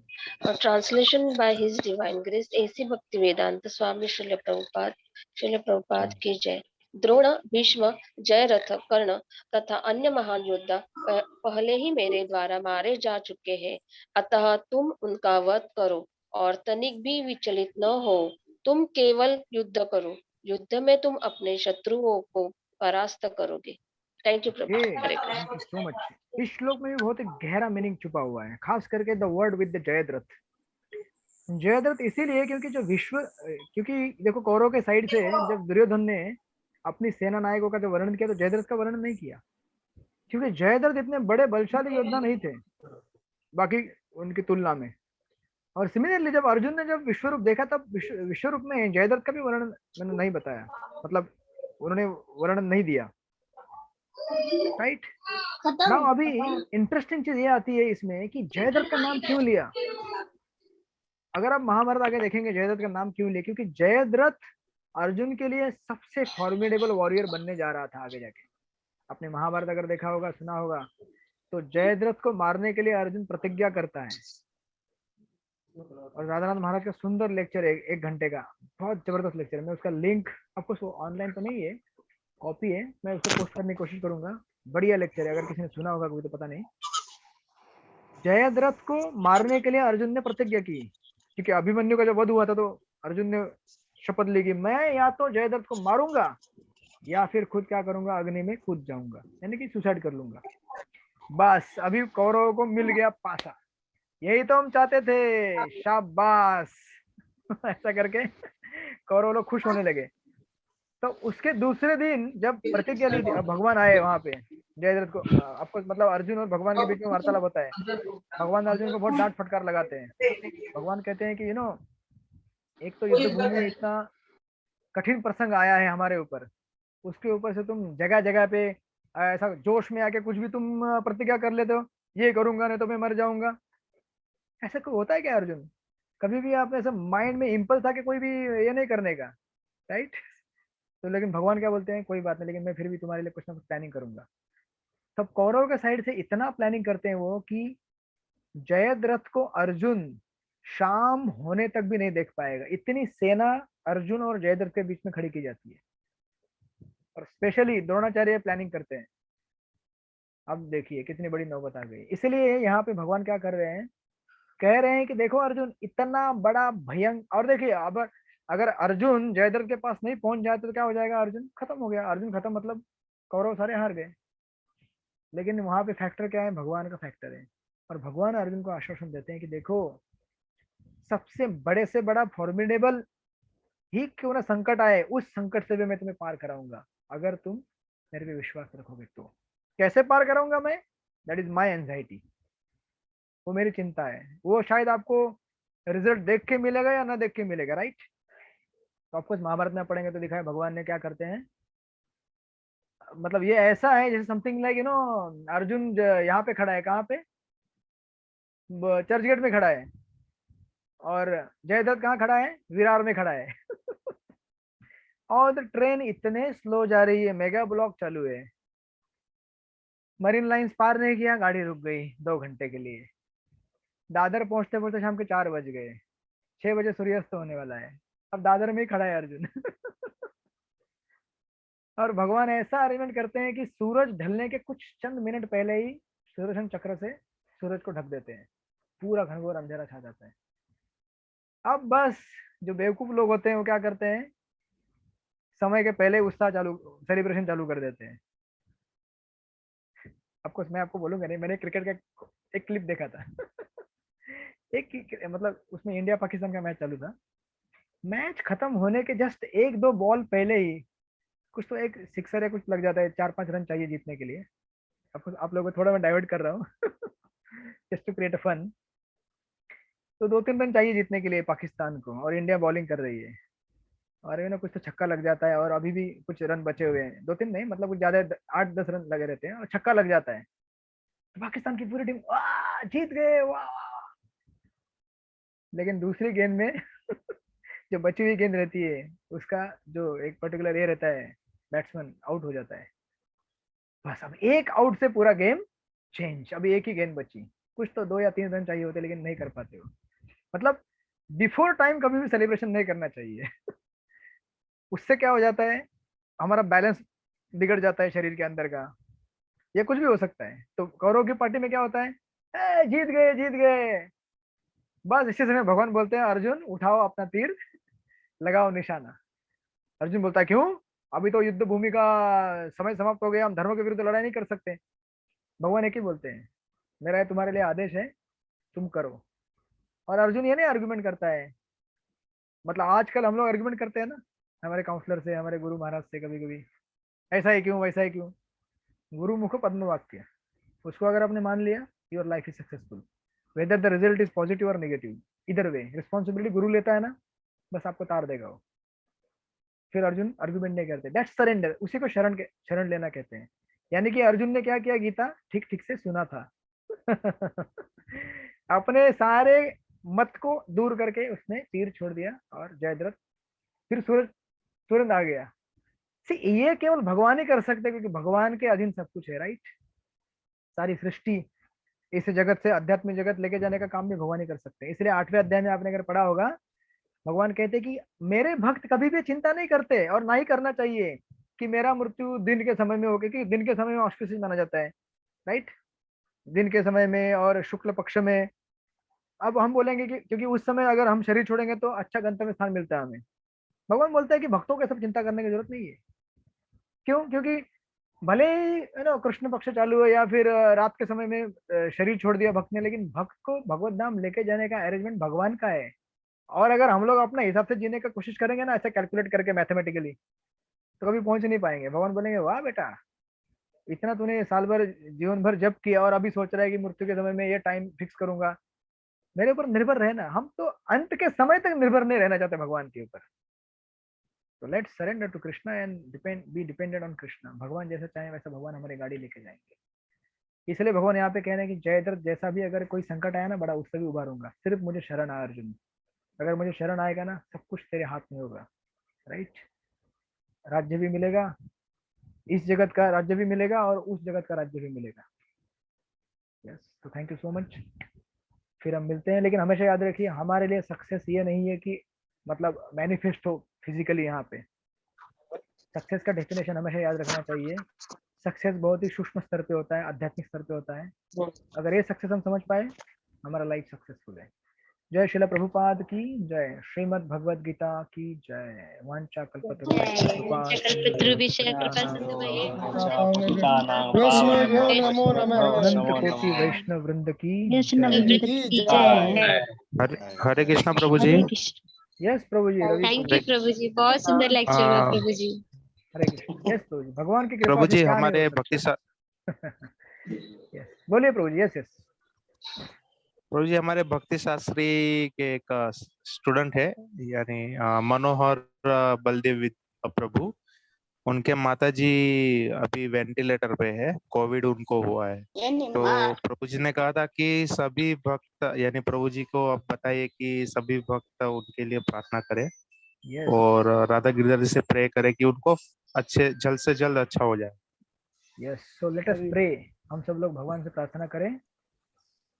Translation by His Divine Grace A.C. Bhaktivedanta Swami Srila Prabhupada की जय। द्रोण, भीष्म, जयरथ, कर्ण तथा अन्य महान योद्धा पहले ही मेरे द्वारा मारे जा चुके हैं, अतः तुम उनका वध करो और तनिक भी विचलित न हो। तुम केवल युद्ध करो, युद्ध में तुम अपने शत्रुओं को परास्त करोगे। Thank you Prabhu. Thank you so much. इस श्लोक में भी बहुत एक गहरा मीनिंग छुपा हुआ है, खास करके the word with the Jayadratha. Jayadratha इसीलिए क्योंकि क्योंकि देखो कौरव के साइड से जब दुर्योधन ने अपनी सेना नायकों का जो वर्णन किया तो जयद्रथ का वर्णन नहीं किया, क्योंकि जयद्रथ इतने बड़े बलशाली योद्धा नहीं थे बाकी उनकी तुलना में। और सिमिलरली जब अर्जुन ने जब विश्वरूप देखा तब विश्वरूप में जयद्रथ का भी वर्णन मैंने नहीं बताया, मतलब उन्होंने वर्णन नहीं दिया, राइट। नाउ अभी इंटरेस्टिंग चीज ये आती है इसमें कि जयद्रथ का नाम क्यों लिया। अगर आप महाभारत आगे देखेंगे जयद्रथ का नाम क्यों लिया, क्योंकि जयद्रथ अर्जुन के लिए सबसे फॉर्मिडेबल वॉरियर बनने जा रहा था आगे जाके। आपने महाभारत अगर देखा होगा, सुना होगा, तो जयद्रथ को मारने के लिए अर्जुन प्रतिज्ञा करता है। और राधानाथ महाराज का सुंदर लेक्चर है 1 घंटे का, बहुत जबरदस्त लेक्चर है। मैं उसका लिंक आपको ऑनलाइन तो नहीं है, कॉपी है, मैं उसको पोस्ट करने की कोशिश करूंगा। बढ़िया लेक्चर है, अगर किसी ने सुना होगा कोई तो पता नहीं। जयद्रथ को मारने के लिए अर्जुन ने प्रतिज्ञा की, क्योंकि अभिमन्यु का जब वध हुआ था तो अर्जुन ने शपथ ली कि मैं या तो जयद्रथ को मारूंगा या फिर खुद क्या करूंगा, अग्नि में कूद जाऊंगा, यानी कि सुसाइड कर लूंगा। बस अभी कौरवों को मिल गया पासा, यही तो हम चाहते थे, शाबाश। ऐसा करके कौरव लोग खुश होने लगे। तो उसके दूसरे दिन जब प्रतिज्ञा ली थी, अब भगवान आए वहां पे जयद्रथ को, आपको मतलब अर्जुन और भगवान के बीच में वार्तालाप होता है। भगवान अर्जुन को बहुत डांट फटकार लगाते हैं। भगवान कहते हैं कि एक तो युद्ध भूमि में इतना कठिन प्रसंग आया है हमारे ऊपर, उसके ऊपर से तुम जगह जगह पे ऐसा जोश में आके कुछ भी तुम प्रतिज्ञा कर लेते हो, ये करूंगा नहीं तो मैं मर जाऊंगा। ऐसा कोई होता है क्या अर्जुन? कभी भी आप ऐसा माइंड में इम्पल्स था कि कोई भी ये नहीं करने का, राइट? तो लेकिन भगवान क्या बोलते हैं, कोई बात नहीं, लेकिन मैं फिर भी तुम्हारे लिए कुछ ना कुछ प्लानिंग करूंगा। तब कौरव के साइड से इतना प्लानिंग करते हैं वो कि जयद्रथ को अर्जुन शाम होने तक भी नहीं देख पाएगा, इतनी सेना अर्जुन और जयद्रथ के बीच में खड़ी की जाती है। और स्पेशली द्रोणाचार्य प्लानिंग करते हैं। अब देखिए कितनी बड़ी नौबत आ गई। इसलिए यहाँ पे भगवान क्या कर रहे हैं, कह रहे हैं कि देखो अर्जुन इतना बड़ा भयंकर, और देखिए अब अगर अर्जुन जयद्रथ के पास नहीं पहुंच जाए तो क्या हो जाएगा, अर्जुन खत्म हो गया। अर्जुन खत्म मतलब कौरव सारे हार गए। लेकिन वहां पे फैक्टर क्या है, भगवान का फैक्टर है। और भगवान अर्जुन को आश्वासन देते हैं कि देखो सबसे बड़े से बड़ा फॉर्मिडेबल ही क्यों ना संकट आए, उस संकट से भी मैं तुम्हें पार कराऊंगा अगर तुम मेरे पे विश्वास रखोगे तो। कैसे पार कराऊंगा मैं, दैट इज माई एंजाइटी, वो मेरी चिंता है। वो शायद आपको रिजल्ट देख के मिलेगा या ना देख के मिलेगा, राइट? तो आपको महाभारत में पढ़ेंगे तो दिखा है भगवान ने क्या करते हैं। मतलब ये ऐसा है जैसे समथिंग लाइक अर्जुन यहाँ पे खड़ा है, कहाँ पे, चर्च गेट में खड़ा है, और जयद्रथ कहाँ खड़ा है, विरार में खड़ा है। और द ट्रेन इतने स्लो जा रही है, मेगा ब्लॉक चालू है, मरीन लाइंस पार नहीं किया, गाड़ी रुक गई 2 घंटे के लिए। दादर पहुंचते पहुंचते शाम के 4 बज गए, 6 बजे सूर्यास्त होने वाला है, अब दादर में ही खड़ा है अर्जुन। और भगवान ऐसा अरेंजमेंट करते हैं कि सूरज ढलने के कुछ चंद मिनट पहले ही सुदर्शन चक्र से सूरज को ढक देते हैं, पूरा घनघोर अंधेरा छा जाता है। अब बस जो बेवकूफ लोग होते हैं वो क्या करते हैं, समय के पहले उत्साह चालू, सेलिब्रेशन चालू कर देते हैं। मैं आपको बोलूंगा नहीं, मैंने क्रिकेट का एक क्लिप देखा था। मतलब उसमें इंडिया पाकिस्तान का मैच चालू था। मैच खत्म होने के जस्ट 1-2 बॉल पहले ही कुछ तो एक सिक्सर है कुछ लग जाता है, 4-5 रन चाहिए जीतने के लिए। आप लोगों को थोड़ा मैं डाइवर्ट कर रहा हूँ, just to create a fun. तो 2-3 रन चाहिए जीतने के लिए पाकिस्तान को, और इंडिया बॉलिंग कर रही है, और कुछ तो छक्का लग जाता है, और अभी भी कुछ रन बचे हुए हैं, 2-3 नहीं मतलब कुछ ज्यादा, 8-10 रन लगे रहते हैं, और छक्का लग जाता है। तो पाकिस्तान की पूरी टीम वाह जीत गए वाह। लेकिन दूसरी गेंद में जो बची हुई गेंद रहती है उसका जो एक पर्टिकुलर ये रहता है, बैट्समैन आउट हो जाता है। बस अब एक आउट से पूरा गेम चेंज, अभी एक ही गेंद बची, कुछ तो 2 या 3 रन चाहिए होते, लेकिन नहीं कर पाते हो। मतलब बिफोर टाइम कभी भी सेलिब्रेशन नहीं करना चाहिए। उससे क्या हो जाता है, हमारा बैलेंस बिगड़ जाता है शरीर के अंदर का, ये कुछ भी हो सकता है। तो कौरव की पार्टी में क्या होता है, जीत गए जीत गए। बस इसी समय भगवान बोलते हैं अर्जुन उठाओ अपना तीर, लगाओ निशाना। अर्जुन बोलता है क्यों, अभी तो युद्ध भूमि का समय समाप्त हो गया, हम धर्म के विरुद्ध लड़ाई नहीं कर सकते। भगवान एक ही बोलते हैं, मेरा तुम्हारे लिए आदेश है, तुम करो। और अर्जुन ये नहीं आर्गुमेंट करता है, मतलब आजकल हम लोग आर्गुमेंट करते हैं ना हमारे काउंसलर से, हमारे गुरु महाराज से, कभी कभी ऐसा ही क्यों वैसा ही क्यों। गुरु मुख पद्म वाक्य, उसको अगर आपने मान लिया, your life is successful, whether the result is positive और नेगेटिव, इधर वे रिस्पॉन्सिबिलिटी गुरु लेता है ना, बस आपको तार देगा वो। फिर अर्जुन आर्गुमेंट नहीं करते, दैट्स सरेंडर, उसी को शरण लेना कहते हैं। यानी कि अर्जुन ने क्या किया, गीता ठीक ठीक से सुना था। अपने सारे मत को दूर करके उसने तीर छोड़ दिया, और जयद्रथ फिर सूरज तुरंत आ गया। ये केवल भगवान ही कर सकते, क्योंकि भगवान के अधीन सब कुछ है, राइट? सारी सृष्टि, इस जगत से आध्यात्मिक जगत लेके जाने का काम भी भगवान ही कर सकते हैं। इसलिए 8वें अध्याय में आपने अगर पढ़ा होगा, भगवान कहते कि मेरे भक्त कभी भी चिंता नहीं करते और ना ही करना चाहिए कि मेरा मृत्यु दिन के समय में हो गया, क्योंकि दिन के समय में ऑस्पिशियस माना जाता है, राइट, दिन के समय में और शुक्ल पक्ष में। अब हम बोलेंगे कि क्योंकि उस समय अगर हम शरीर छोड़ेंगे तो अच्छा गंतव्य स्थान मिलता है हमें। भगवान बोलता है कि भक्तों को सब चिंता करने की जरूरत नहीं है। क्यों? क्योंकि भले ही कृष्ण पक्ष चालू है या फिर रात के समय में शरीर छोड़ दिया भक्त ने, लेकिन भक्त को भगवत धाम लेके जाने का अरेंजमेंट भगवान का है। और अगर हम लोग अपने हिसाब से जीने का कोशिश करेंगे ना, ऐसा कैलकुलेट करके मैथमेटिकली, तो कभी पहुंच नहीं पाएंगे। भगवान बोलेंगे वाह बेटा, इतना तूने साल भर जीवन भर जब किया और अभी सोच रहा है कि मृत्यु के समय में ये टाइम फिक्स करूंगा। मेरे ऊपर निर्भर रहना। हम तो अंत के समय तक निर्भर नहीं रहना चाहते भगवान के ऊपर। तो let's surrender to Krishna and be dependent on Krishna. भगवान जैसा चाहे वैसा भगवान हमारी गाड़ी लेके जाएंगे। इसलिए भगवान यहाँ पे कह रहे हैं कि जयद्रथ जैसा भी अगर कोई संकट आया ना बड़ा, उससे भी उभारूंगा, सिर्फ मुझे शरण आ अर्जुन। अगर मुझे शरण आएगा ना, सब कुछ तेरे हाथ में होगा, राइट। राज्य भी मिलेगा, इस जगत का राज्य भी मिलेगा और उस जगत का राज्य भी मिलेगा। यस, तो थैंक यू सो मच। फिर हम मिलते हैं, लेकिन हमेशा याद रखिए हमारे लिए सक्सेस ये नहीं है कि मतलब मैनिफेस्ट हो फिजिकली। यहाँ पे सक्सेस का डेफिनेशन हमेशा याद रखना चाहिए। सक्सेस बहुत ही सूक्ष्म स्तर पे होता है, आध्यात्मिक स्तर पे होता है। अगर ये सक्सेस हम समझ पाए, हमारा लाइफ सक्सेसफुल है। जय श्रील प्रभुपाद की जय। श्रीमद् भगवद गीता की जय। वांछा वैष्णवेभ्यो नमो नमः। अनंत कोटि वैष्णव वृंद की Hare Krishna Prabhu ji. Yes Prabhu ji. Ravi thank you Prabhu ji, बहुत सुंदर लेक्चर हुआ प्रभु जी। हरे कृष्ण। यस प्रभु जी, भगवान की कृपा प्रभु से जी क्या नहीं हमारे हो सकता। भक्ति यस बोलिए प्रभु जी। यस यस प्रभु जी, हमारे भक्ति शास्त्री के एक स्टूडेंट है, यानी मनोहर बलदेव प्रभु। उनके माता जी अभी वेंटिलेटर पे है, कोविड उनको हुआ है। तो प्रभु जी ने कहा था कि सभी भक्त, यानी प्रभु जी को आप बताइए कि सभी भक्त उनके लिए प्रार्थना करें और राधा गिरिधर से प्रे करें कि उनको अच्छे जल्द से जल्द अच्छा हो जाए। Yes, so let us pray. हम सब लोग भगवान से प्रार्थना करें।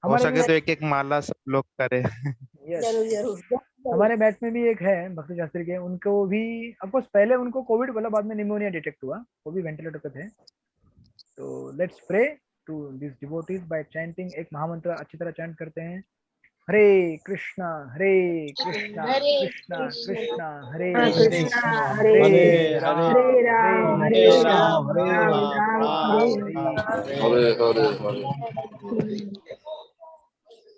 हो सके तो एक एक माला सब लोग करें। जरूर जरूर। हमारे बैच में भी एक है भक्ति शास्त्री के, उनको भी ऑफकोर्स पहले उनको कोविड बोला, बाद में निमोनिया डिटेक्ट हुआ, वो भी वेंटिलेटर पे थे। तो let's pray to this devotees by chanting. एक महामंत्र अच्छी तरह चैंट करते हैं। हरे कृष्णा कृष्णा कृष्णा हरे हरे, हरे राम हरे राम हरे हरे।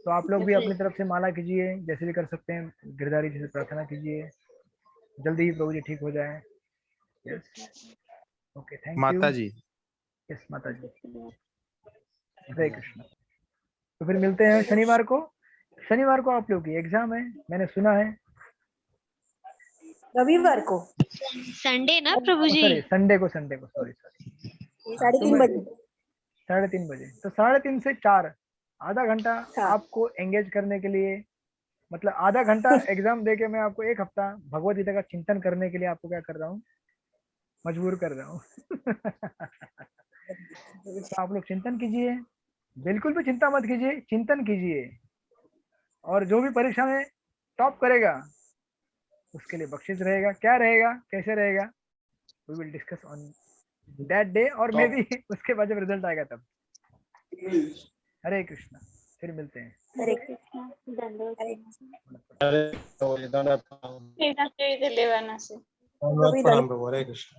तो आप लोग भी अपनी तरफ से माला कीजिए, जैसे भी कर सकते हैं। गिरधारी जी से प्रार्थना कीजिए, जल्दी ही प्रभु जी ठीक हो जाए। यस, ओके, थैंक यू माता जी। यस माता जी। हरे कृष्ण। तो फिर मिलते हैं शनिवार को। शनिवार को आप लोग की एग्जाम है, मैंने सुना है। रविवार को संडे ना प्रभु जी? सॉरी संडे को सॉरी 3:30 बजे। 3:30 बजे। तो 3:30 से 4 आधा घंटा आपको एंगेज करने के लिए, मतलब आधा घंटा एग्जाम देके मैं आपको 1 हफ्ता भगवद गीता का चिंतन करने के लिए आपको क्या कर रहा हूँ, मजबूर कर रहा हूँ। तो आप लोग चिंतन कीजिए, बिल्कुल भी चिंता मत कीजिए, चिंतन कीजिए। और जो भी परीक्षा में टॉप करेगा उसके लिए बख्शिश रहेगा। क्या रहेगा, कैसे रहेगा, we will discuss on that day, और मे बी उसके बाद जब रिजल्ट आएगा तब। हरे कृष्णा, फिर मिलते हैं। हरे कृष्णा। धन्यवाद। हरे कृष्ण।